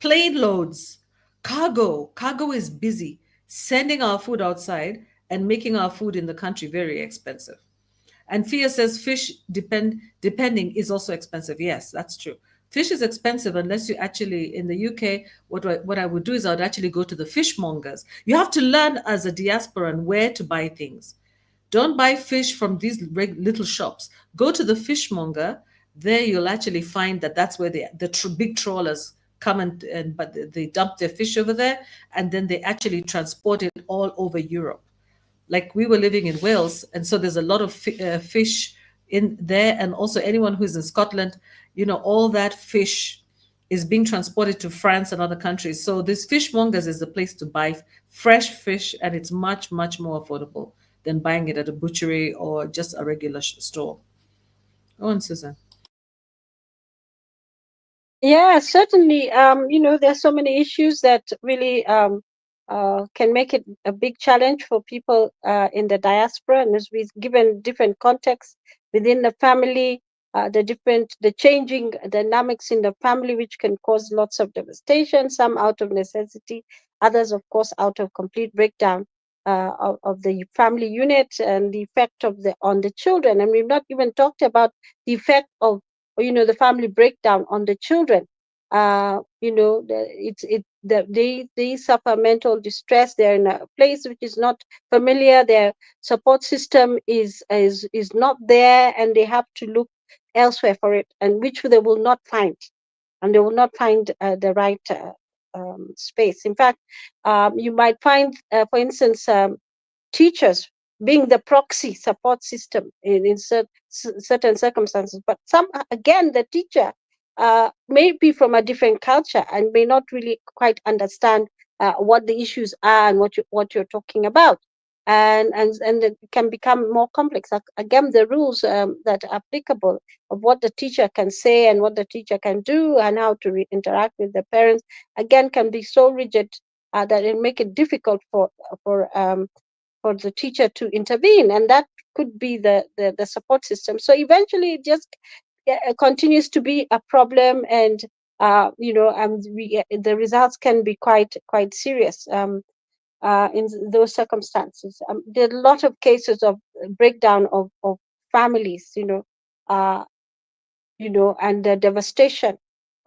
plane loads, Cargo is busy sending our food outside and making our food in the country very expensive. And Fia says fish depending is also expensive. Yes, that's true. Fish is expensive unless you actually, in the UK, what I would do is I would actually go to the fishmongers. You have to learn as a diasporan where to buy things. Don't buy fish from these little shops. Go to the fishmonger. There you'll actually find that that's where the big trawlers come and but they dump their fish over there, and then they actually transport it all over Europe. Like we were living in Wales, and so there's a lot of fish in there, and also anyone who's in Scotland, all that fish is being transported to France and other countries. So this fishmongers is the place to buy fresh fish, and it's much, much more affordable than buying it at a butchery or just a regular store. Oh, and Susan.
Yeah, certainly. There's so many issues that really can make it a big challenge for people in the diaspora, and as we've given different contexts within the family, the changing dynamics in the family, which can cause lots of devastation. Some out of necessity, others, of course, out of complete breakdown of the family unit, and the effect of the on the children. And we've not even talked about the effect of the family breakdown on the children. They suffer mental distress. They're in a place which is not familiar. Their support system is not there, and they have to look elsewhere for it, and which they will not find, and they will not find the right space. In fact, you might find, for instance, teachers being the proxy support system in certain circumstances. But again, the teacher may be from a different culture and may not really quite understand what the issues are and what you're talking about. And it can become more complex. Again, the rules that are applicable of what the teacher can say and what the teacher can do and how to interact with the parents, again, can be so rigid that it make it difficult for the teacher to intervene, and that could be the support system. So eventually it just continues to be a problem, and the results can be quite serious in those circumstances. There are a lot of cases of breakdown of families, uh, and the devastation.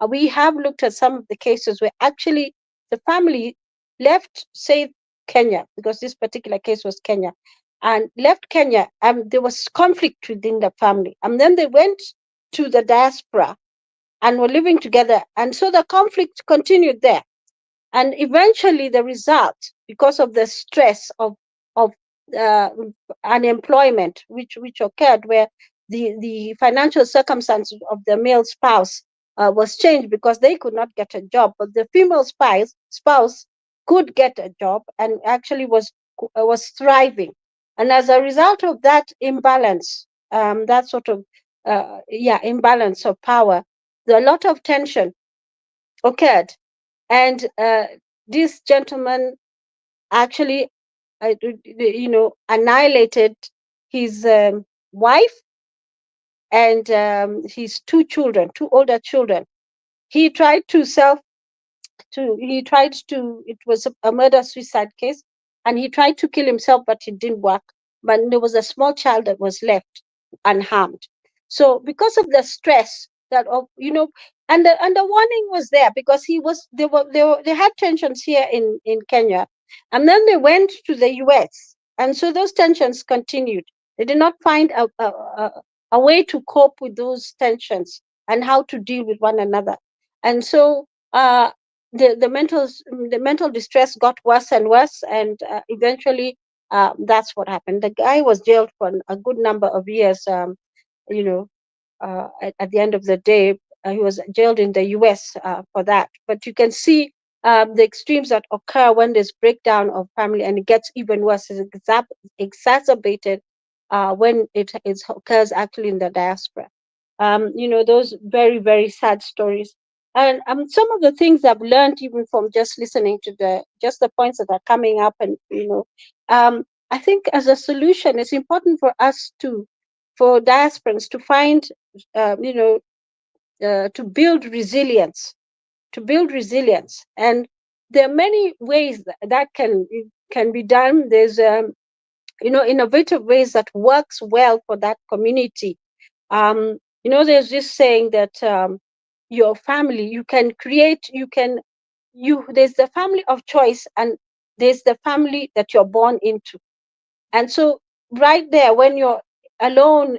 We have looked at some of the cases where actually the family left, say, Kenya, because this particular case was Kenya, and left Kenya, and there was conflict within the family. And then they went to the diaspora and were living together. And so the conflict continued there. And eventually the result, because of the stress of uh, unemployment which occurred, where the financial circumstances of the male spouse was changed because they could not get a job, but the female spouse could get a job and actually was thriving. And as a result of that imbalance, that sort of imbalance of power, a lot of tension occurred. And this gentleman actually annihilated his wife and his two older children. He tried to it was a murder suicide case, and he tried to kill himself, but it didn't work. But there was a small child that was left unharmed. So because of the stress that of and the warning was there, because they had tensions here in Kenya, and then they went to the US, and so those tensions continued. They did not find a way to cope with those tensions and how to deal with one another. And so the mental distress got worse and worse, and eventually that's what happened. The guy was jailed for a good number of years. You know, at the end of the day, he was jailed in the US for that. But you can see the extremes that occur when there's breakdown of family, and it gets even worse. It's exacerbated when it occurs actually in the diaspora. Those very, very sad stories. And some of the things I've learned even from just listening to the points that are coming up, and I think as a solution, it's important for us for diasporans to find, to build resilience, and there are many ways that can be done. There's innovative ways that works well for that community. There's this saying that your family. You can create, there's the family of choice, and there's the family that you're born into. And so right there, when you're alone,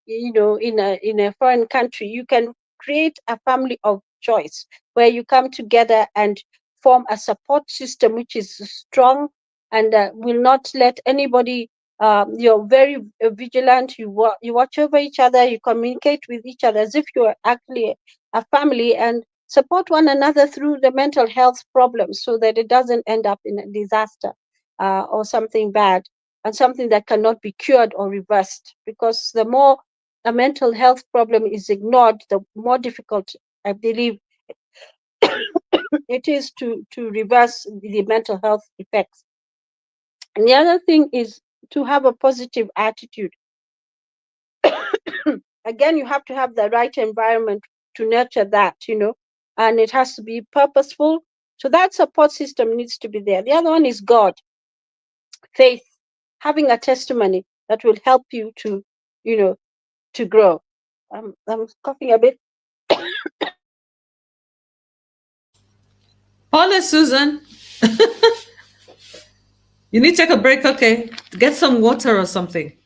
in a foreign country, you can create a family of choice where you come together and form a support system which is strong, and will not let anybody. You're very vigilant. You watch over each other. You communicate with each other as if you're actually a family, and support one another through the mental health problems, so that it doesn't end up in a disaster, or something bad, and something that cannot be cured or reversed. Because the more a mental health problem is ignored, the more difficult, I believe, it is to reverse the mental health effects. And the other thing is to have a positive attitude. Again, you have to have the right environment to nurture that, and it has to be purposeful. So that support system needs to be there. The other one is God, faith, having a testimony that will help you you know, to grow. I'm coughing a bit.
Paula, Susan, you need to take a break. Okay, get some water or something.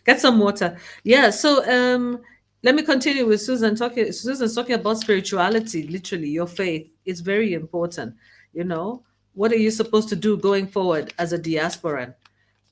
Get some water. Yeah. So let me continue with Susan talking. Susan's talking about spirituality. Literally, your faith is very important. You know, what are you supposed to do going forward as a diasporan?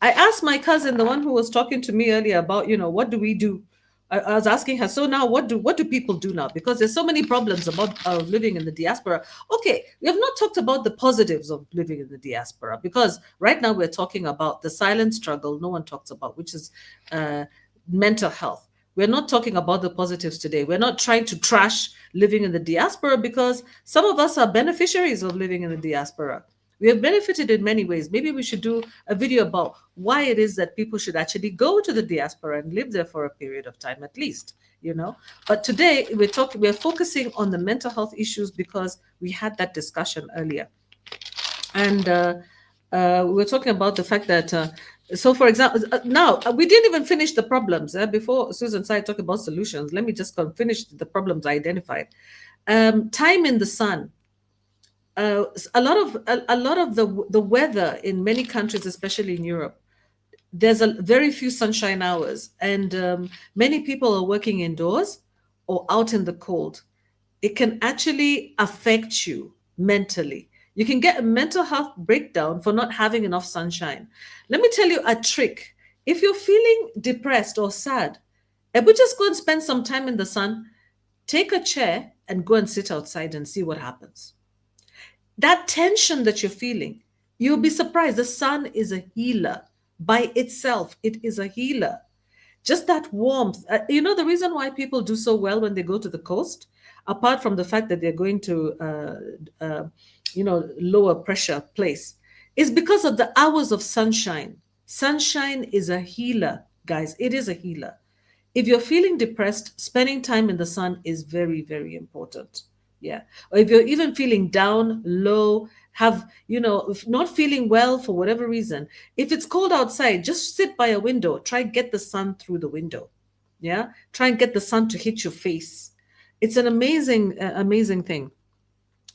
I asked my cousin, the one who was talking to me earlier, about, what do we do? I was asking her, so now what do people do now? Because there's so many problems about living in the diaspora. Okay, we have not talked about the positives of living in the diaspora, because right now we're talking about the silent struggle no one talks about, which is uh, mental health. We're not talking about the positives today. We're not trying to trash living in the diaspora, because some of us are beneficiaries of living in the diaspora. We have benefited in many ways. Maybe we should do a video about why it is that people should actually go to the diaspora and live there for a period of time at least. But today we're focusing on the mental health issues, because we had that discussion earlier. And we were talking about the fact that so for example, now we didn't even finish the problems before Susan started talking about solutions. Let me just finish the problems I identified. Time in the sun. A lot of the weather in many countries, especially in Europe, there's a very few sunshine hours, and many people are working indoors or out in the cold. It can actually affect you mentally. You can get a mental health breakdown for not having enough sunshine. Let me tell you a trick. If you're feeling depressed or sad, we just go and spend some time in the sun. Take a chair and go and sit outside and see what happens. That tension that you're feeling, you'll be surprised. The sun is a healer by itself. It is a healer. Just that warmth. The reason why people do so well when they go to the coast, apart from the fact that they're going to, lower pressure place, is because of the hours of sunshine. Sunshine is a healer, guys. It is a healer. If you're feeling depressed, spending time in the sun is very, very important. Yeah. Or if you're even feeling down, low, if not feeling well for whatever reason, if it's cold outside, just sit by a window. Try and get the sun through the window. Yeah. Try and get the sun to hit your face. It's an amazing thing.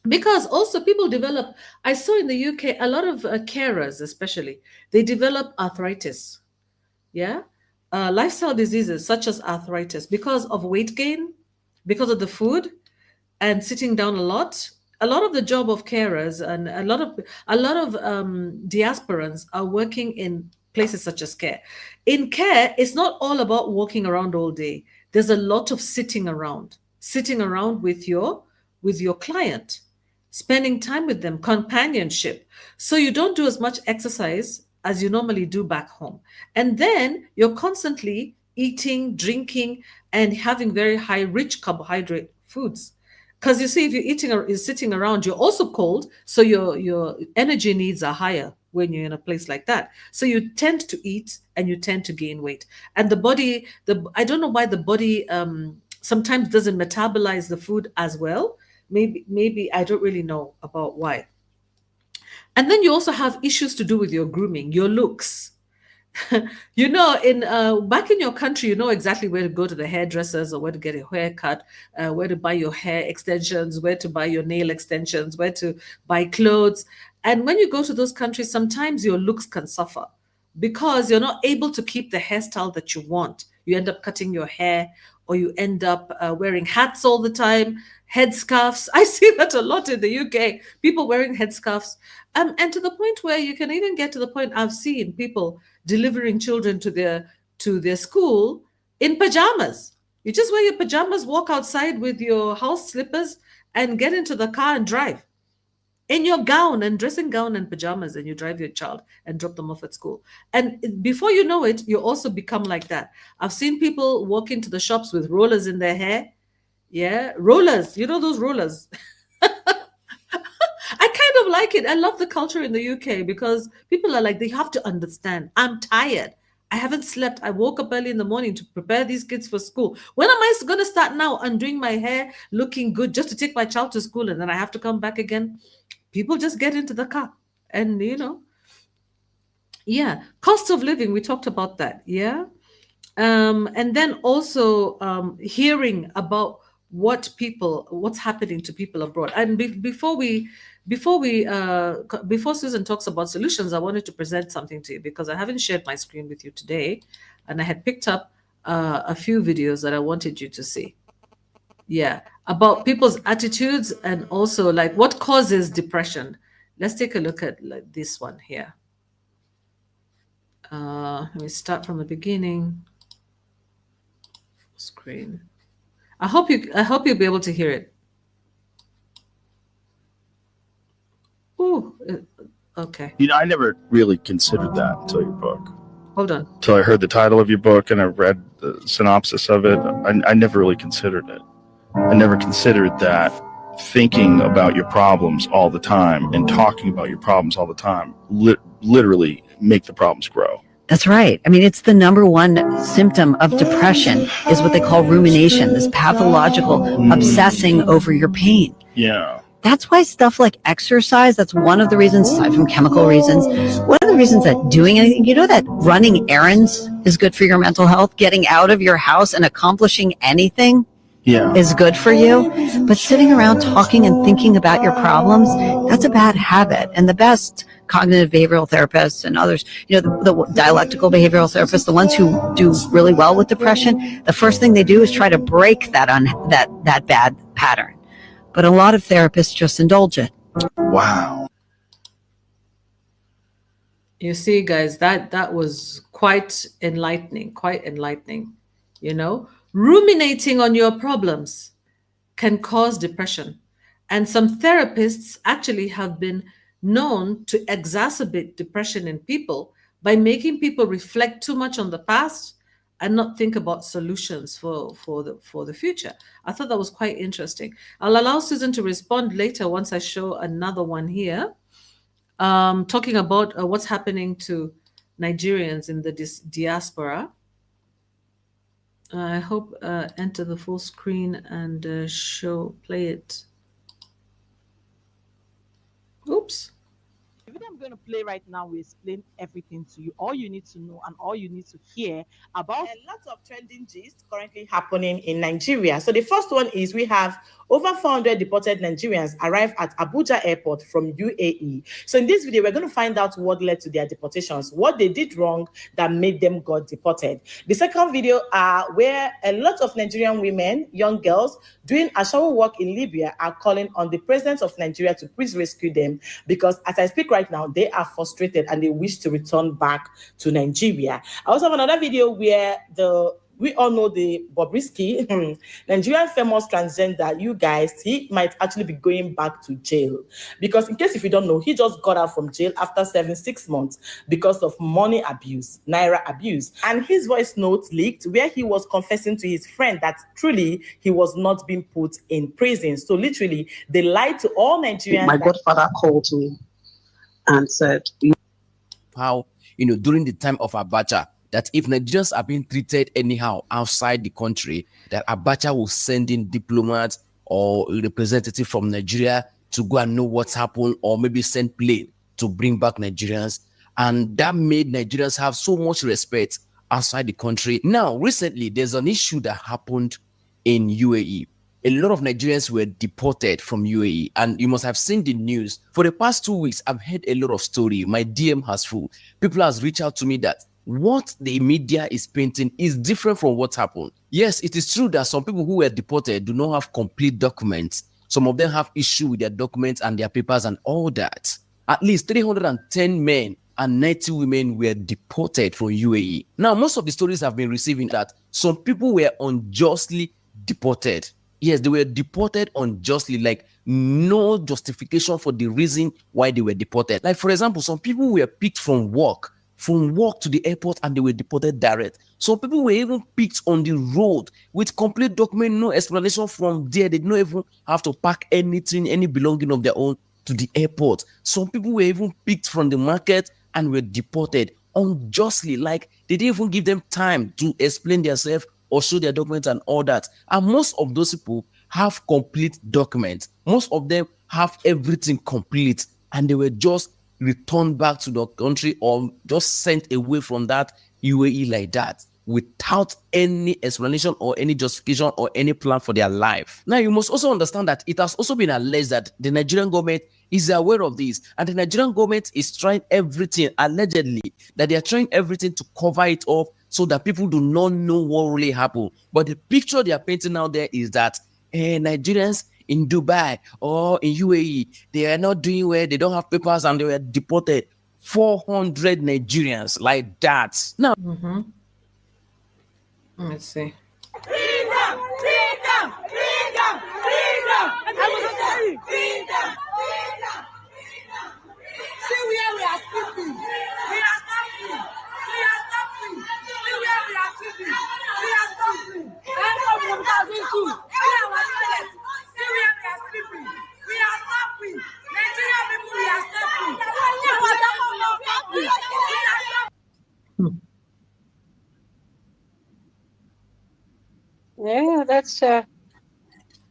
Because also people develop, I saw in the UK, a lot of carers, especially, they develop arthritis. Yeah. Lifestyle diseases such as arthritis because of weight gain, because of the food, and sitting down a lot. A lot of the job of carers and a lot of diasporans are working in places such as care. In care, it's not all about walking around all day. There's a lot of sitting around with your client, spending time with them, companionship. So you don't do as much exercise as you normally do back home. And then you're constantly eating, drinking, and having very high, rich carbohydrate foods. Because you see, if you're eating or is sitting around, you're also cold, so your energy needs are higher when you're in a place like that. So you tend to eat and you tend to gain weight. And the body, the I don't know why the body sometimes doesn't metabolize the food as well. Maybe I don't really know about why. And then you also have issues to do with your grooming, your looks. You know, in back in your country, you know exactly where to go to the hairdressers or where to get a haircut, where to buy your hair extensions, where to buy your nail extensions, where to buy clothes. And when you go to those countries, sometimes your looks can suffer because you're not able to keep the hairstyle that you want. You end up cutting your hair, or you end up wearing hats all the time, headscarves. I see that a lot in the UK. People wearing headscarves, and to the point where you can even get to the point I've seen people delivering children to their school in pajamas. You just wear your pajamas, walk outside with your house slippers, and get into the car and drive in your gown and dressing gown and pajamas, and you drive your child and drop them off at school. And before you know it, you also become like that. I've seen people walk into the shops with rollers in their hair. Yeah, rollers. You know those rollers. I kind of like it. I love the culture in the UK because people are like, they have to understand. I'm tired. I haven't slept. I woke up early in the morning to prepare these kids for school. When am I going to start now undoing my hair, looking good just to take my child to school, and then I have to come back again? People just get into the car. And, yeah, cost of living, we talked about that. Yeah. And then also hearing about what's happening to people abroad. And before Susan talks about solutions, I wanted to present something to you because I haven't shared my screen with you today, and I had picked up a few videos that I wanted you to see. Yeah, about people's attitudes and also like what causes depression. Let's take a look at like this one here. Let me start from the beginning. Screen. I hope you'll be able to hear it. Ooh, okay.
You know, I never really considered that until your book.
Hold on.
Until I heard the title of your book and I read the synopsis of it, I never really considered it. I never considered that thinking about your problems all the time and talking about your problems all the time literally make the problems grow.
That's right. I mean, it's the number one symptom of depression is what they call rumination, this pathological obsessing over your pain.
Yeah.
That's why stuff like exercise, that's one of the reasons, aside from chemical reasons, one of the reasons that doing anything, you know that running errands is good for your mental health, getting out of your house and accomplishing anything is good for you. But sitting around talking and thinking about your problems, that's a bad habit. And the best cognitive behavioral therapists and others, you know, the dialectical behavioral therapists, the ones who do really well with depression, the first thing they do is try to break that that bad pattern. But a lot of therapists just indulge it.
Wow.
You see, guys, that was quite enlightening, you know. Ruminating on your problems can cause depression. And some therapists actually have been known to exacerbate depression in people by making people reflect too much on the past and not think about solutions for the future. I thought that was quite interesting. I'll allow Susan to respond later once I show another one here, talking about what's happening to Nigerians in the diaspora. I hope enter the full screen and play it. Oops.
The video I'm going to play right now will explain everything to you. All you need to know and all you need to hear about a lot of trending gist currently happening in Nigeria. So the first one is we have over 400 deported Nigerians arrive at Abuja airport from UAE. So in this video, we're going to find out what led to their deportations, what they did wrong that made them got deported. The second video are where a lot of Nigerian women, young girls, doing a shower work in Libya are calling on the president of Nigeria to please rescue them because as I speak right now, they are frustrated and they wish to return back to Nigeria. I also have another video where we all know the Bobrisky, Nigerian famous transgender, you guys, he might actually be going back to jail. Because in case if you don't know, he just got out from jail after 6 months because of money abuse, naira abuse. And his voice note leaked where he was confessing to his friend that truly he was not being put in prison. So literally, they lied to all Nigerians.
My godfather called me and said,
how, during the time of Abacha, that if Nigerians are being treated anyhow outside the country, that Abacha will send in diplomats or a representative from Nigeria to go and know what's happened, or maybe send plane to bring back Nigerians. and that made Nigerians have so much respect outside the country. Now, recently, there's an issue that happened in UAE. A lot of Nigerians were deported from UAE, and you must have seen the news. For the past 2 weeks, I've heard a lot of story. My DM has full. People has reached out to me that what the media is painting is different from what happened. Yes, it is true that some people who were deported do not have complete documents. Some of them have issue with their documents and their papers and all that. At least 310 men and 90 women were deported from UAE. Now, most of the stories have been receiving that some people were unjustly deported. Yes, they were deported unjustly, like no justification for the reason why they were deported. Like, for example, some people were picked from work to the airport and they were deported direct. Some people were even picked on the road with complete document, no explanation from there. They didn't even have to pack anything, any belonging of their own to the airport. Some people were even picked from the market and were deported unjustly. Like they didn't even give them time to explain themselves or show their documents and all that. And most of those people have complete documents. Most of them have everything complete, and they were just returned back to the country or just sent away from that UAE like that without any explanation or any justification or any plan for their life. Now, you must also understand that it has also been alleged that the Nigerian government is aware of this, and the Nigerian government is trying everything, allegedly, that they are trying everything to cover it up so that people do not know what really happened. But the picture they are painting out there is that Nigerians in Dubai or in UAE, they are not doing well, they don't have papers, and they were deported. 400 Nigerians like that. Now,
Let's see.
Freedom! Freedom! Freedom! Freedom! Freedom! Freedom! See where we are sleeping. We are suffering. We are suffering. See where we are sleeping. We are suffering. And from 2002, see our parents. See where we are sleeping. We are suffering. Nigerian people, we are suffering. We are suffering.
Yeah, that's a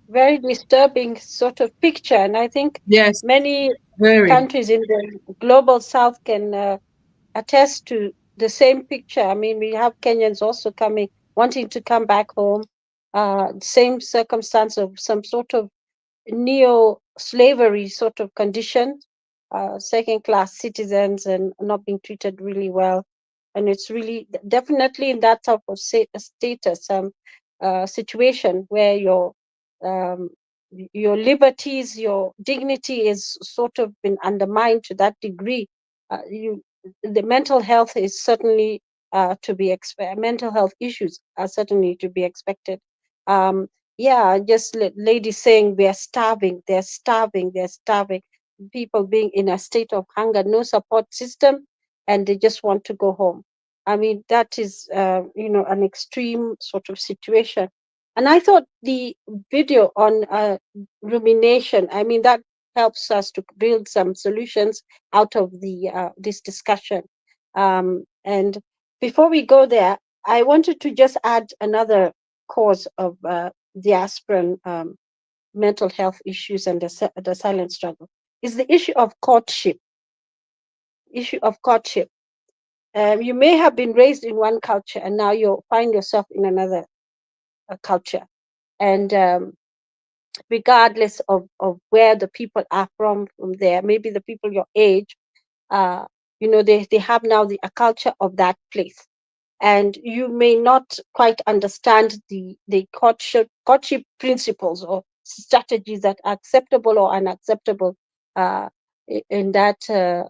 very disturbing sort of picture. And I think
Yes,
many
very.
countries in the global south can attest to the same picture. I mean, we have Kenyans also wanting to come back home. Same circumstance of some sort of neo-slavery sort of condition, second-class citizens and not being treated really well. And it's really definitely in that type of status, situation where your liberties, your dignity is sort of been undermined to that degree. The mental health is certainly to be mental health issues are certainly to be expected. Yeah, just ladies saying they're starving, they're starving. People being in a state of hunger, no support system, and they just want to go home. I mean, that is, an extreme sort of situation. And I thought the video on rumination, I mean, that helps us to build some solutions out of the this discussion. And before we go there, I wanted to just add another cause of diasporan mental health issues and the silent struggle is the issue of courtship. You may have been raised in one culture and now you find yourself in another culture, and regardless of where the people are from there, maybe the people your age, they have now a culture of that place, and you may not quite understand the courtship principles or strategies that are acceptable or unacceptable in that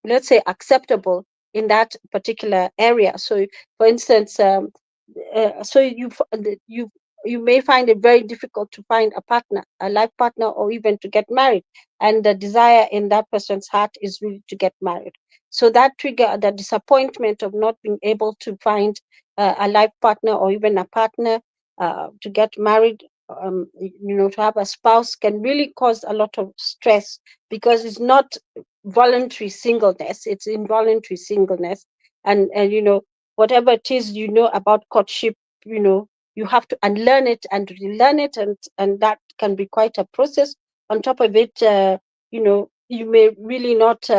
let's say acceptable in that particular area. So for instance, so you may find it very difficult to find a partner, a life partner, or even to get married, and the desire in that person's heart is really to get married. So that trigger, the disappointment of not being able to find a life partner or even a partner to get married, to have a spouse, can really cause a lot of stress, because it's not voluntary singleness, it's involuntary singleness. And whatever it is about courtship, you have to unlearn it and relearn it, and that can be quite a process. On top of it, you may really not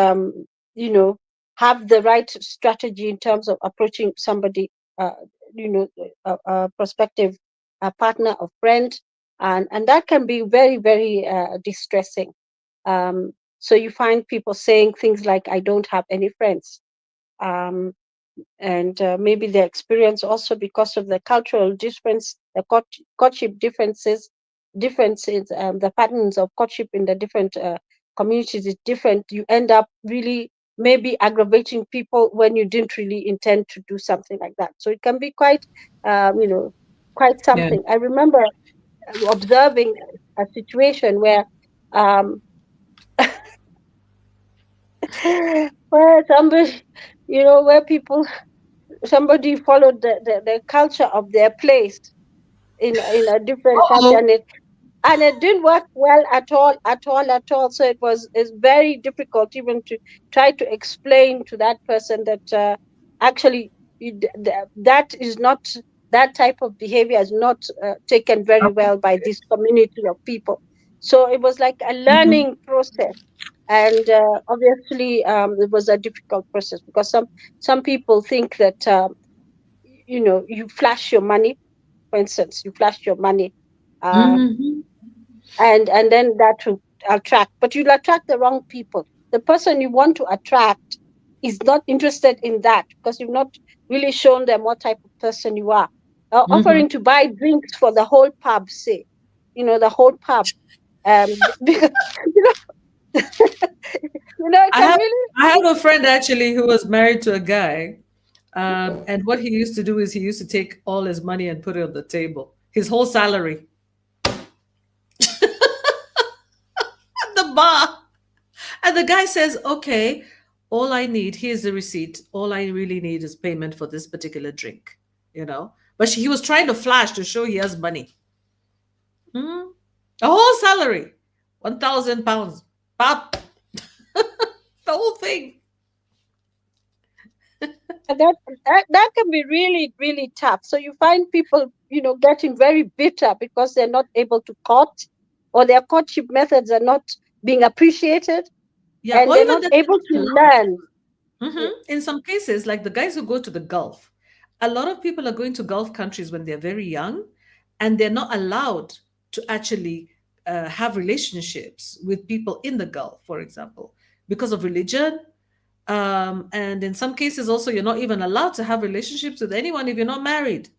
have the right strategy in terms of approaching somebody, a prospective partner or friend, and that can be very, very distressing. So you find people saying things like, "I don't have any friends," and maybe their experience also because of the cultural difference, the courtship differences, the patterns of courtship in the different communities is different. You end up really maybe aggravating people when you didn't really intend to do something like that. So it can be quite, quite
Yeah.
something. I remember observing a situation where um, where somebody, where somebody followed the culture of their place in a different country,
Oh,
and it didn't work well at all, at all, at all. So it's very difficult even to try to explain to that person that actually that is not, that type of behavior is not taken very well by this community of people. So it was like a
mhm,
learning process, and obviously it was a difficult process because some people think that you flash your money, for instance, you flash your money, uh,
mhm,
and then that will attract, but you'll attract the wrong people. The person you want to attract is not interested in that because you've not really shown them what type of person you are.
mhm.
Offering to buy drinks for the whole pub, say, the whole pub, because you know, it
I
can
have
really.
I have a friend actually who was married to a guy, and what he used to do is he used to take all his money and put it on the table, his whole salary at the bar. And the guy says, "Okay, all I need, here's the receipt. All I really need is payment for this particular drink." But he was trying to flash to show he has money. Mhm. A whole salary, 1,000 pounds, pop, the whole thing.
That can be really, really tough. So you find people, getting very bitter because they're not able to court, or their courtship methods are not being appreciated,
Yeah,
and
or
they're
even
not
that they're
able
not
to
allowed.
learn.
Mhm. In some cases, like the guys who go to the Gulf, a lot of people are going to Gulf countries when they're very young, and they're not allowed to actually have relationships with people in the Gulf, for example, because of religion. And in some cases, also, you're not even allowed to have relationships with anyone if you're not married.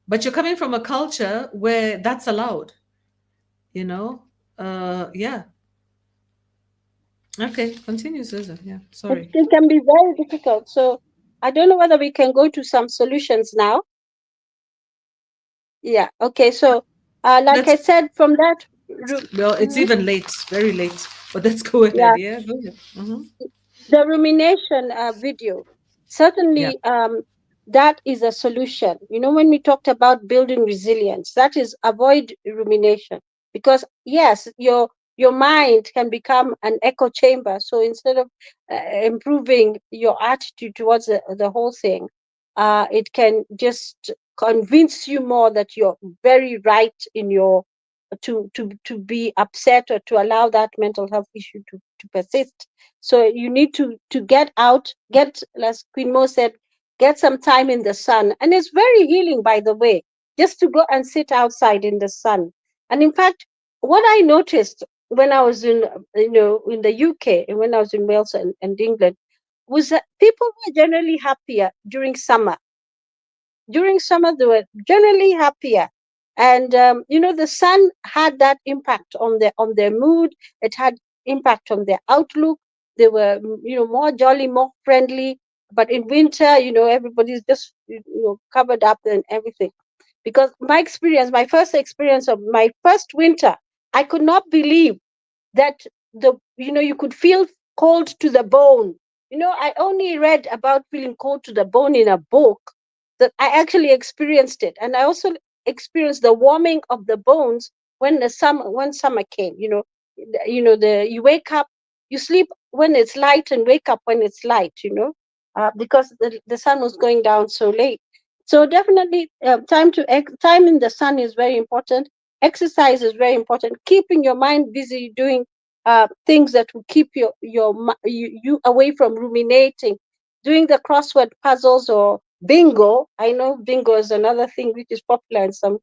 But you're coming from a culture where that's allowed, you know? Yeah. Okay, continue, Susan. Yeah, sorry.
It can be very difficult. So I don't know whether we can go to some solutions now. Yeah. Okay. So, like
Let's
I said, from that,
Well, it's
Mhm.
even late, very late. But let's go ahead.
Yeah,
Yeah, go ahead.
the rumination video,
Yeah.
certainly, that is a solution. When we talked about building resilience, that is avoid rumination, because yes, your mind can become an echo chamber. So instead of improving your attitude towards the whole thing, it can just convince you more that you're very right in your to be upset, or to allow that mental health issue to persist. So you need to get out, as Queen Mo said, get some time in the sun. And it's very healing, by the way, just to go and sit outside in the sun. And in fact, what I noticed when I was in the UK, and when I was in Wales and England, was that people were generally happier during summer. During summer they were generally happier, and the sun had that impact on their mood. It had impact on their outlook. They were more jolly, more friendly. But in winter, everybody's just covered up and everything. Because my first experience of my first winter, I could not believe that you could feel cold to the bone. I only read about feeling cold to the bone in a book, that I actually experienced it. And I also experienced the warming of the bones when summer came. You wake up, you sleep when it's light and wake up when it's light, because the sun was going down so late. So definitely, time in the sun is very important. Exercise is very important. Keeping your mind busy doing things that will keep you away from ruminating, doing the crossword puzzles or bingo. I know bingo is another thing which is popular in some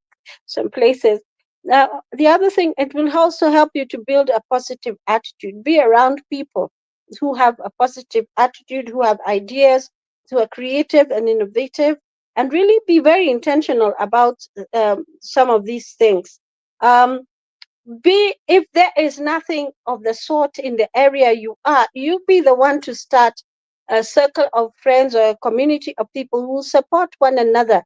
places. Now, the other thing, it will also help you to build a positive attitude. Be around people who have a positive attitude, who have ideas, who are creative and innovative, and really be very intentional about some of these things. If there is nothing of the sort in the area you are, you be the one to start a circle of friends or a community of people who support one another,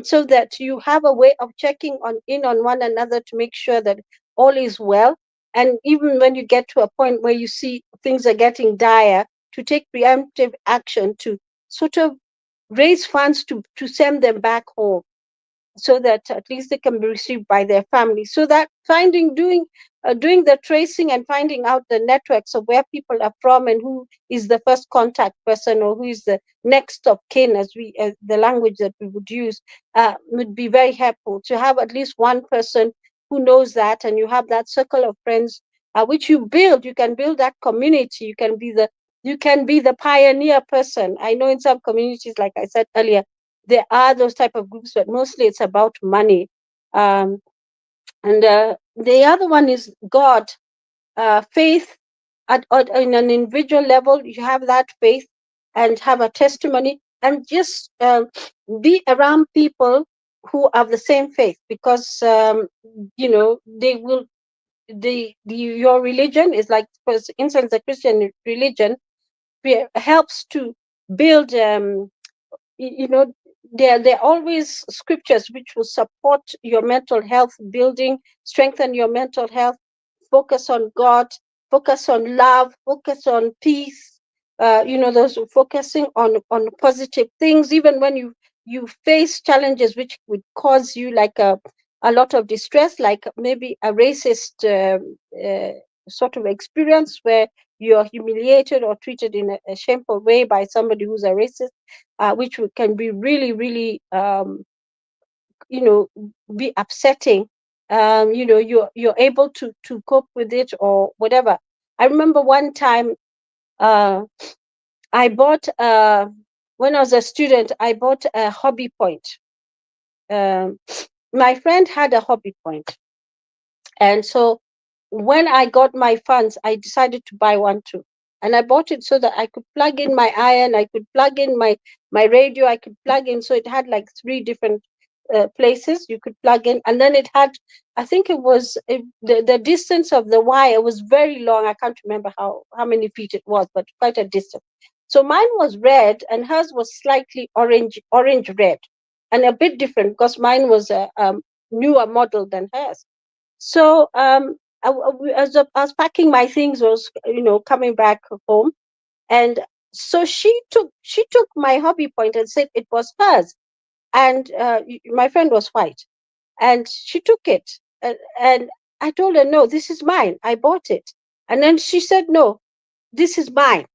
so that you have a way of checking on one another to make sure that all is well. And even when you get to a point where you see things are getting dire, to take preemptive action to sort of raise funds to send them back home, so that at least they can be received by their family. So that doing the tracing and finding out the networks of where people are from and who is the first contact person or who is the next of kin, as the language that we would use, would be very helpful to have at least one person who knows that, and you have that circle of friends which you build. You can build that community. You can be the pioneer person. I know in some communities, like I said earlier, there are those type of groups, but mostly it's about money. And the other one is God, faith. In an individual level, you have that faith and have a testimony, and just be around people who have the same faith, because they will. Your religion is like, for instance, the Christian religion helps to build. You know, there are always scriptures which will support your mental health building, strengthen your mental health, focus on God, focus on love, focus on peace. Those focusing on positive things, even when you face challenges which would cause you like a lot of distress, like maybe a racist sort of experience where you're humiliated or treated in a shameful way by somebody who's a racist, which can be really, really, be upsetting. You're able to cope with it or whatever. I remember one time, I bought when I was a student, I bought a hobby point. My friend had a hobby point, and so when I got my funds, I decided to buy one too. And I bought it so that I could plug in my iron, I could plug in my radio, I could plug in. So it had like 3 different places you could plug in. And then it had, I think it was the distance of the wire was very long. I can't remember how many feet it was, but quite a distance. So mine was red and hers was slightly orange red, and a bit different because mine was a newer model than hers. So as I was packing my things, was coming back home, and so she took my hobby point and said it was hers, and my friend was white, and she took it, and I told her, no, this is mine, I bought it. And then she said, no, this is mine.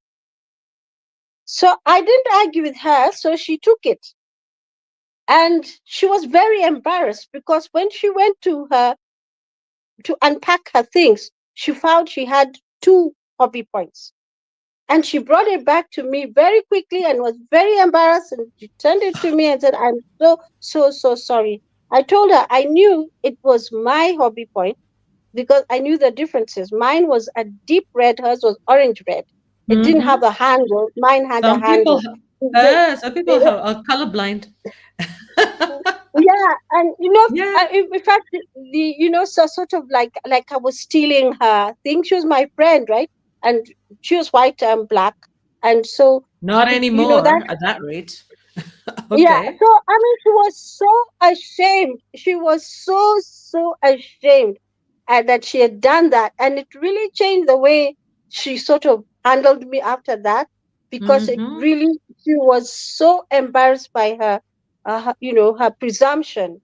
So I didn't argue with her, so she took it, and she was very embarrassed because when she went to unpack her things, she found she had 2 hobby points. And she brought it back to me very quickly and was very embarrassed. And she turned it to me and said, I'm so sorry. I told her I knew it was my hobby point because I knew the differences. Mine was a deep red, hers was orange red. It didn't have a handle. Mine had a handle.
Some people are colorblind.
Yeah, and
Yeah.
in fact, so sort of like I was stealing her thing. She was my friend, right? And she was white and black, and so
Not
that.
anymore at that rate.
Yeah,
Okay.
so I mean, she was so ashamed. She was so ashamed that she had done that, and it really changed the way she sort of handled me after that, because
Mm-hmm.
she was so embarrassed by her presumption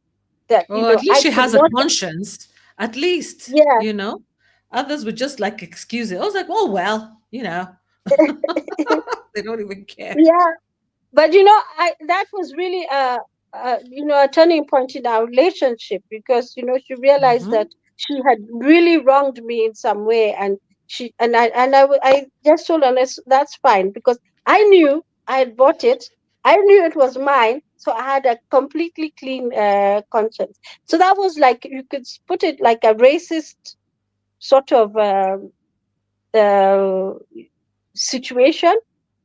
that
Or at least
I
she
could
has a
not.
conscience. At least,
Yeah.
Others would just like excuse it. I was like, oh well, they don't even care.
Yeah, but that was really a turning point in our relationship, because she realized
Mm-hmm.
that she had really wronged me in some way, and I just told her, that's fine, because I knew I had bought it. I knew it was mine, so I had a completely clean conscience. So that was like, you could put it like a racist sort of uh, situation,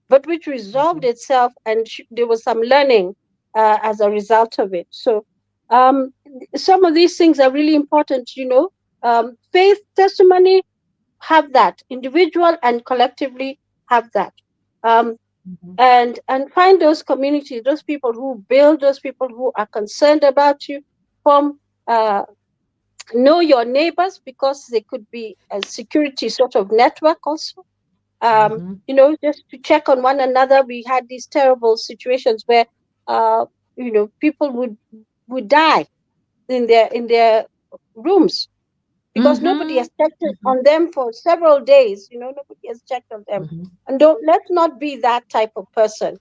but which resolved itself, and there was some learning as a result of it. So um, some of these things are really important, faith, testimony, have that, individual and collectively have that. And find those communities, those people who build, those people who are concerned about you. From know your neighbors, because they could be a security sort of network also. Just to check on one another. We had these terrible situations where people would die in their rooms, because nobody has checked on them for several days. Nobody has checked on them. And let's not be that type of person.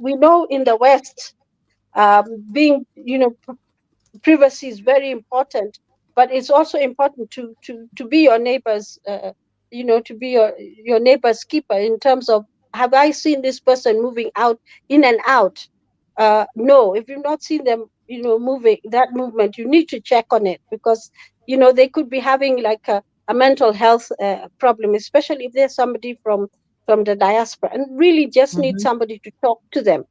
We know in the West, being, privacy is very important, but it's also important to be your neighbor's, to be your neighbor's keeper, in terms of, have I seen this person moving out, in and out? No, if you've not seen them, moving, that movement, you need to check on it, because they could be having like a mental health problem, especially if there's somebody from the diaspora, and really just need somebody to talk to them.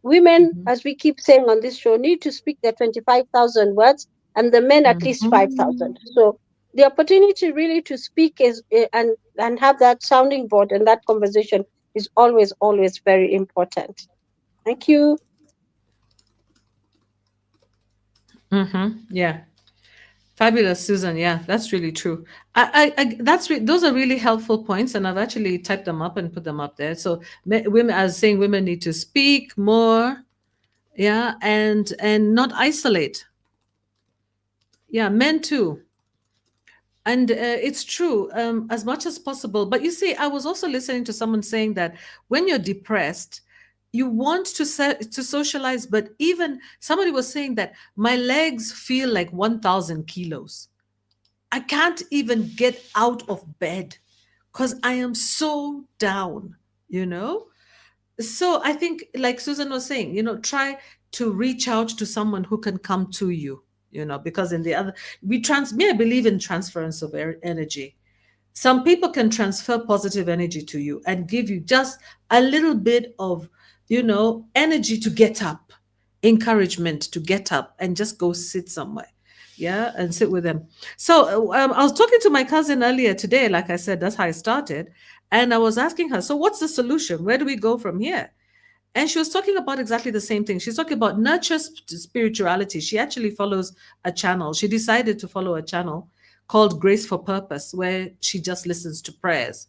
Women, as we keep saying on this show, need to speak their 25,000 words, and the men at least 5,000. So the opportunity really to speak is and have that sounding board, and that conversation is always, always very important. Thank you.
Yeah. Fabulous, Susan. Yeah, that's really true. Those are really helpful points, and I've actually typed them up and put them up there. So women, I was saying, women need to speak more, yeah, and not isolate. Yeah, men too. And it's true, as much as possible. But you see, I was also listening to someone saying that when you're depressed, you want to socialize, but even somebody was saying that my legs feel like 1,000 kilos. I can't even get out of bed because I am so down, you know? So I think, like Susan was saying, try to reach out to someone who can come to you, because in the other, I believe in transference of energy. Some people can transfer positive energy to you and give you just a little bit of, energy to get up, encouragement to get up and just go sit somewhere. Yeah, and sit with them. So I was talking to my cousin earlier today. Like I said, that's how I started. And I was asking her, so what's the solution? Where do we go from here? And she was talking about exactly the same thing. She's talking about nurture spirituality. She actually follows a channel. She decided to follow a channel called Grace for Purpose, where she just listens to prayers.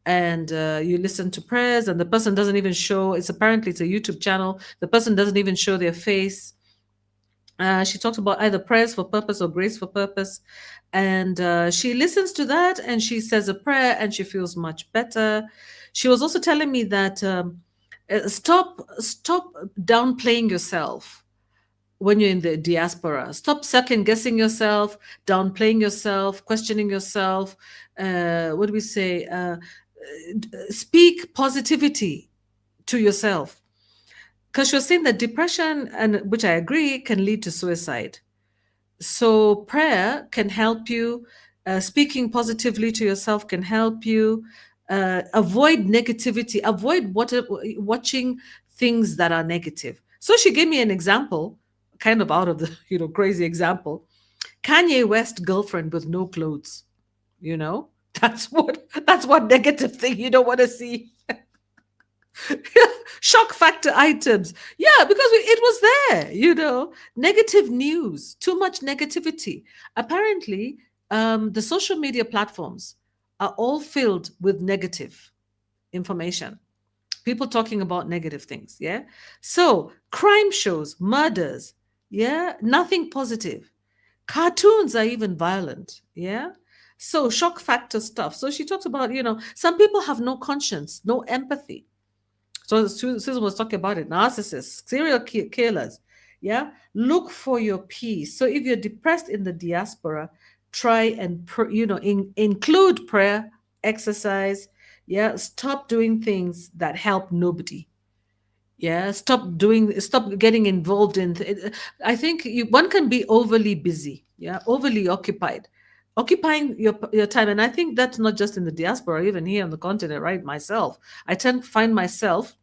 And you listen to prayers, and the person doesn't even show. It's a YouTube channel. The person doesn't even show their face. She talks about either prayers for purpose or grace for purpose. And she listens to that and she says a prayer and she feels much better. She was also telling me that stop downplaying yourself when you're in the diaspora. Stop second guessing yourself, downplaying yourself, questioning yourself. What do we say? Speak positivity to yourself. Because you're saying that depression, and which I agree, can lead to suicide. So prayer can help you. Speaking positively to yourself can help you. Avoid negativity. Avoid watching things that are negative. So she gave me an example, kind of out of the crazy example. Kanye West girlfriend with no clothes. That's what negative thing you don't want to see. Shock factor items. Yeah, because it was there, negative news, too much negativity. Apparently, the social media platforms are all filled with negative information. People talking about negative things. Yeah. So crime shows, murders. Yeah. Nothing positive. Cartoons are even violent. Yeah. So shock factor stuff. So she talks about, some people have no conscience, no empathy. So Susan was talking about it. Narcissists, serial killers. Yeah. Look for your peace. So if you're depressed in the diaspora, try and include prayer, exercise. Yeah, stop doing things that help nobody. Yeah, stop getting involved in I think one can be overly busy, yeah, overly occupied, occupying your time. And I think that's not just in the diaspora, even here on the continent, right? Myself, I tend to find myself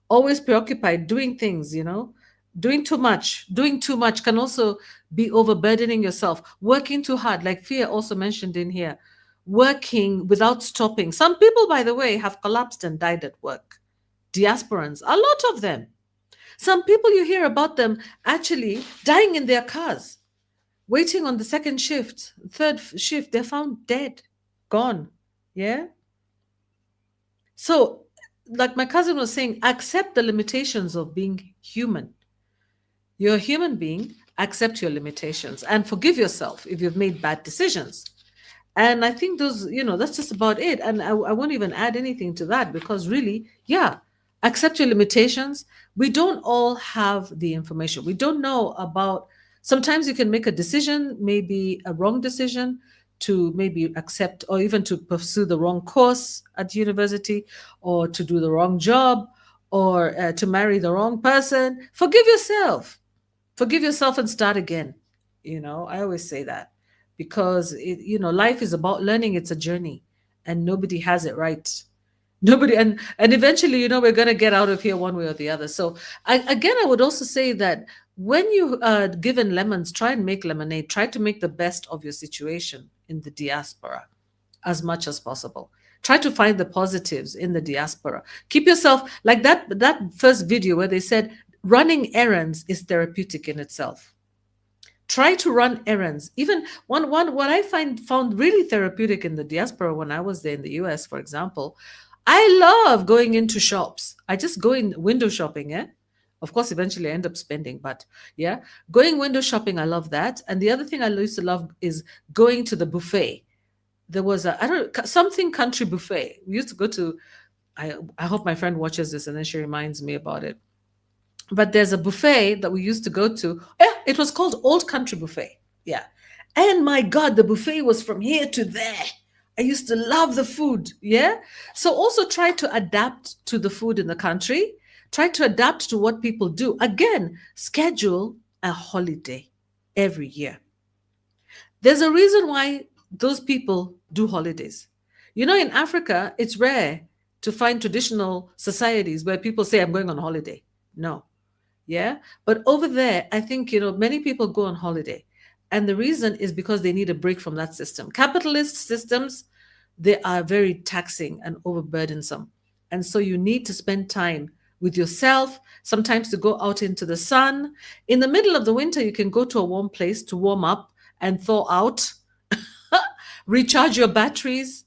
always preoccupied doing things, doing too much can also be overburdening yourself, working too hard, like Fear also mentioned in here, working without stopping. Some people, by the way, have collapsed and died at work. Diasporans, a lot of them. Some people, you hear about them actually dying in their cars, waiting on the second shift, third shift, they're found dead, gone. Yeah. So, like my cousin was saying, accept the limitations of being human. You're a human being, accept your limitations and forgive yourself if you've made bad decisions. And I think that's just about it. And I won't even add anything to that because really, yeah, accept your limitations. We don't all have the information. We don't know about, sometimes you can make a decision, maybe a wrong decision, to maybe accept or even to pursue the wrong course at university, or to do the wrong job, or to marry the wrong person. Forgive yourself. Forgive yourself and start again. I always say that because life is about learning. It's a journey, and nobody has it right. Nobody, and eventually, we're going to get out of here one way or the other. So I would also say that when you are given lemons, try and make lemonade. Try to make the best of your situation in the diaspora as much as possible. Try to find the positives in the diaspora. Keep yourself like that first video where they said running errands is therapeutic in itself. Try to run errands. Even one what I found really therapeutic in the diaspora when I was there in the US, for example, I love going into shops. I just go in window shopping, yeah. Of course, eventually I end up spending, but yeah, going window shopping, I love that. And the other thing I used to love is going to the buffet. There was something country buffet. We used to go to. I hope my friend watches this and then she reminds me about it. But there's a buffet that we used to go to. Yeah, it was called Old Country Buffet. Yeah. And my God, the buffet was from here to there. I used to love the food. Yeah. So also try to adapt to the food in the country. Try to adapt to what people do. Again, schedule a holiday every year. There's a reason why those people do holidays. In Africa, it's rare to find traditional societies where people say, I'm going on holiday. No. Yeah. But over there, I think, many people go on holiday. And the reason is because they need a break from that system. Capitalist systems, they are very taxing and overburdensome. And so you need to spend time with yourself, sometimes to go out into the sun. In the middle of the winter, you can go to a warm place to warm up and thaw out, recharge your batteries,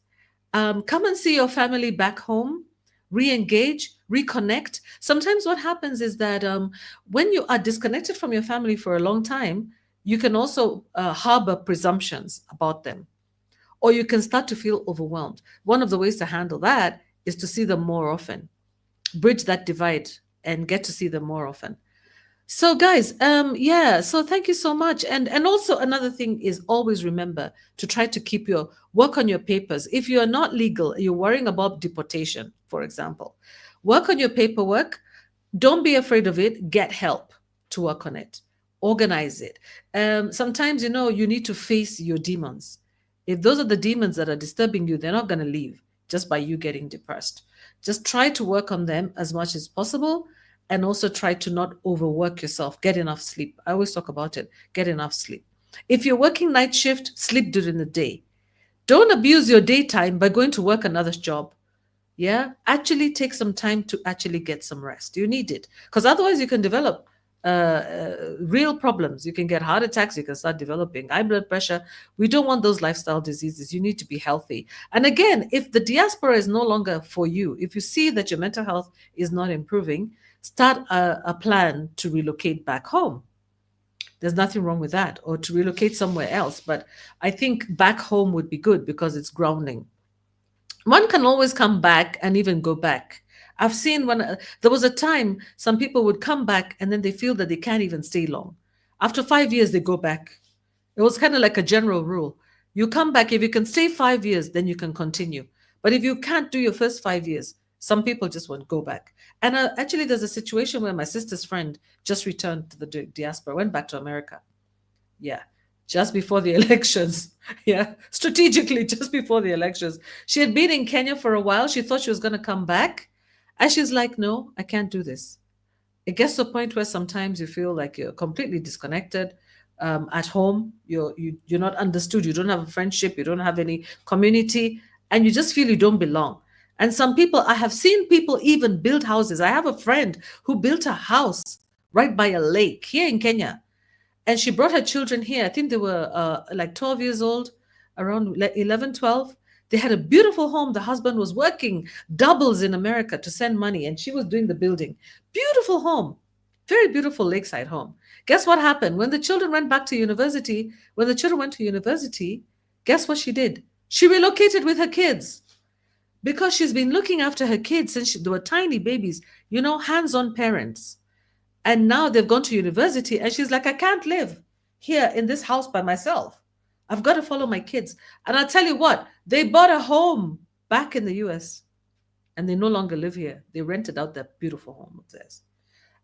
come and see your family back home, re-engage, reconnect. Sometimes what happens is that when you are disconnected from your family for a long time, you can also harbor presumptions about them, or you can start to feel overwhelmed. One of the ways to handle that is to see them more often, bridge that divide and get to see them more often. So guys, so thank you so much. And also another thing is always remember to try to keep your work on your papers. If you are not legal, you're worrying about deportation, for example, work on your paperwork. Don't be afraid of it. Get help to work on it. Organize it. Sometimes, you need to face your demons. If those are the demons that are disturbing you, they're not going to leave just by you getting depressed. Just try to work on them as much as possible. And also try to not overwork yourself. Get enough sleep. I always talk about it. Get enough sleep. If you're working night shift, sleep during the day. Don't abuse your daytime by going to work another job. Yeah, actually take some time to actually get some rest. You need it, because otherwise you can develop real problems. You can get heart attacks. You can start developing high blood pressure. We don't want those lifestyle diseases. You need to be healthy. And again, if the diaspora is no longer for you, if you see that your mental health is not improving, start a plan to relocate back home. There's nothing wrong with that, or to relocate somewhere else. But I think back home would be good because it's grounding. One can always come back and even go back. I've seen there was a time some people would come back and then they feel that they can't even stay long. After 5 years, they go back. It was kind of like a general rule. You come back, if you can stay 5 years, then you can continue. But if you can't do your first 5 years, some people just won't go back. And actually, there's a situation where my sister's friend just returned to the diaspora, went back to America. Yeah, just before the elections. Yeah, strategically, just before the elections. She had been in Kenya for a while. She thought she was going to come back. And she's like, no, I can't do this. It gets to a point where sometimes you feel like you're completely disconnected. At home, you're not understood. You don't have a friendship. You don't have any community, and you just feel you don't belong. And some people, I have seen people even build houses. I have a friend who built a house right by a lake here in Kenya, and she brought her children here. I think they were like 12 years old, around 11, 12. They had a beautiful home. The husband was working doubles in America to send money, and she was doing the building. Beautiful home, very beautiful lakeside home. Guess what happened? When the children went back to university, when the children went to university, guess what she did? She relocated with her kids because she's been looking after her kids since they were tiny babies, hands-on parents. And now they've gone to university, and she's like, I can't live here in this house by myself. I've got to follow my kids. And I'll tell you what, they bought a home back in the US, and they no longer live here. They rented out that beautiful home of theirs.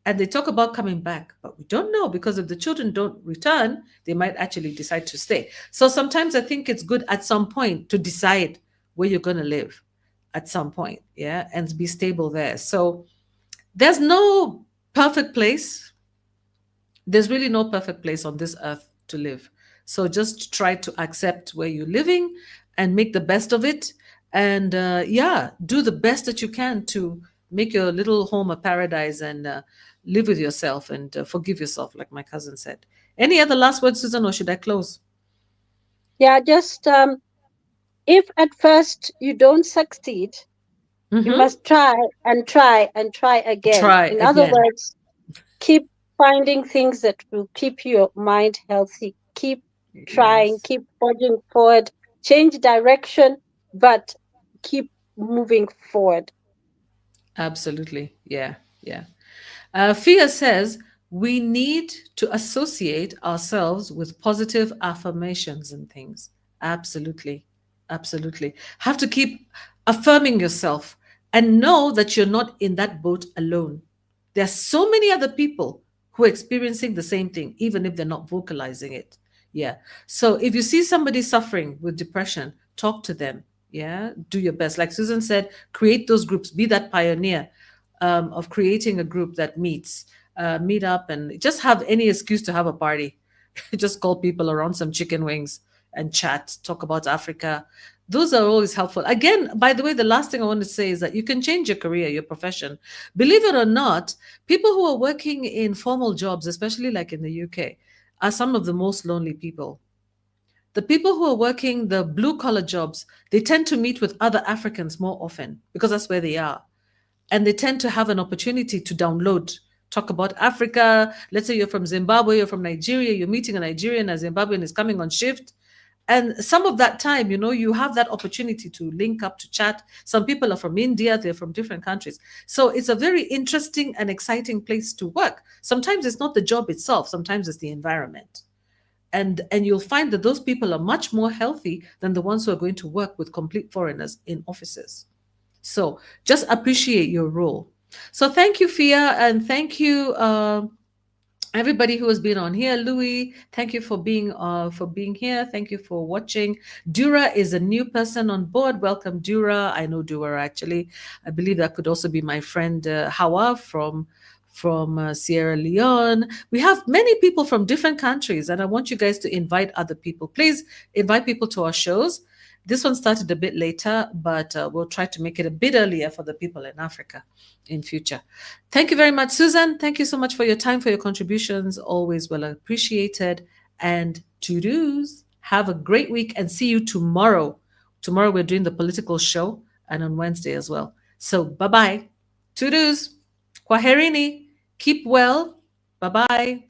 And they talk about coming back, but we don't know, because if the children don't return, they might actually decide to stay. So sometimes I think it's good at some point to decide where you're going to live at some point, yeah, and be stable there. So there's no perfect place. There's really no perfect place on this earth to live. So just try to accept where you're living and make the best of it. And do the best that you can to make your little home a paradise, and live with yourself, and forgive yourself, like my cousin said. Any other last words, Susan, or should I close?
Yeah, just if at first you don't succeed, you must try and try and try again.
Try
In other
again.
words, keep finding things that will keep your mind healthy. Keep trying,
Yes.
keep forging forward, change direction, but keep moving forward.
Absolutely. Yeah. Yeah. Fia says we need to associate ourselves with positive affirmations and things. Absolutely. Absolutely. Have to keep affirming yourself and know that you're not in that boat alone. There are so many other people who are experiencing the same thing, even if they're not vocalizing it. Yeah. So if you see somebody suffering with depression, talk to them. Yeah. Do your best. Like Susan said, create those groups, be that pioneer of creating a group that meet up, and just have any excuse to have a party. Just call people around some chicken wings and chat, talk about Africa. Those are always helpful. Again, by the way, the last thing I want to say is that you can change your career, your profession. Believe it or not, people who are working in formal jobs, especially like in the UK, are some of the most lonely people. The people who are working the blue collar jobs, they tend to meet with other Africans more often because that's where they are, and they tend to have an opportunity to download, talk about Africa. Let's say you're from Zimbabwe, you're from Nigeria, you're meeting a Nigerian, a Zimbabwean is coming on shift. And some of that time, you have that opportunity to link up, to chat. Some people are from India, they're from different countries. So it's a very interesting and exciting place to work. Sometimes it's not the job itself, sometimes it's the environment. And you'll find that those people are much more healthy than the ones who are going to work with complete foreigners in offices. So just appreciate your role. So thank you, Fia, and thank you, everybody who has been on here. Louis, thank you for being here. Thank you for watching. Dura is a new person on board. Welcome, Dura. I know Dura actually. I believe that could also be my friend Hawa from Sierra Leone. We have many people from different countries, and I want you guys to invite other people. Please invite people to our shows. This one started a bit later, but we'll try to make it a bit earlier for the people in Africa in future. Thank you very much, Susan. Thank you so much for your time, for your contributions. Always well appreciated. And to-dos, have a great week and see you tomorrow. Tomorrow we're doing the political show, and on Wednesday as well. So bye-bye. To-dos. Kwaherini. Keep well. Bye-bye.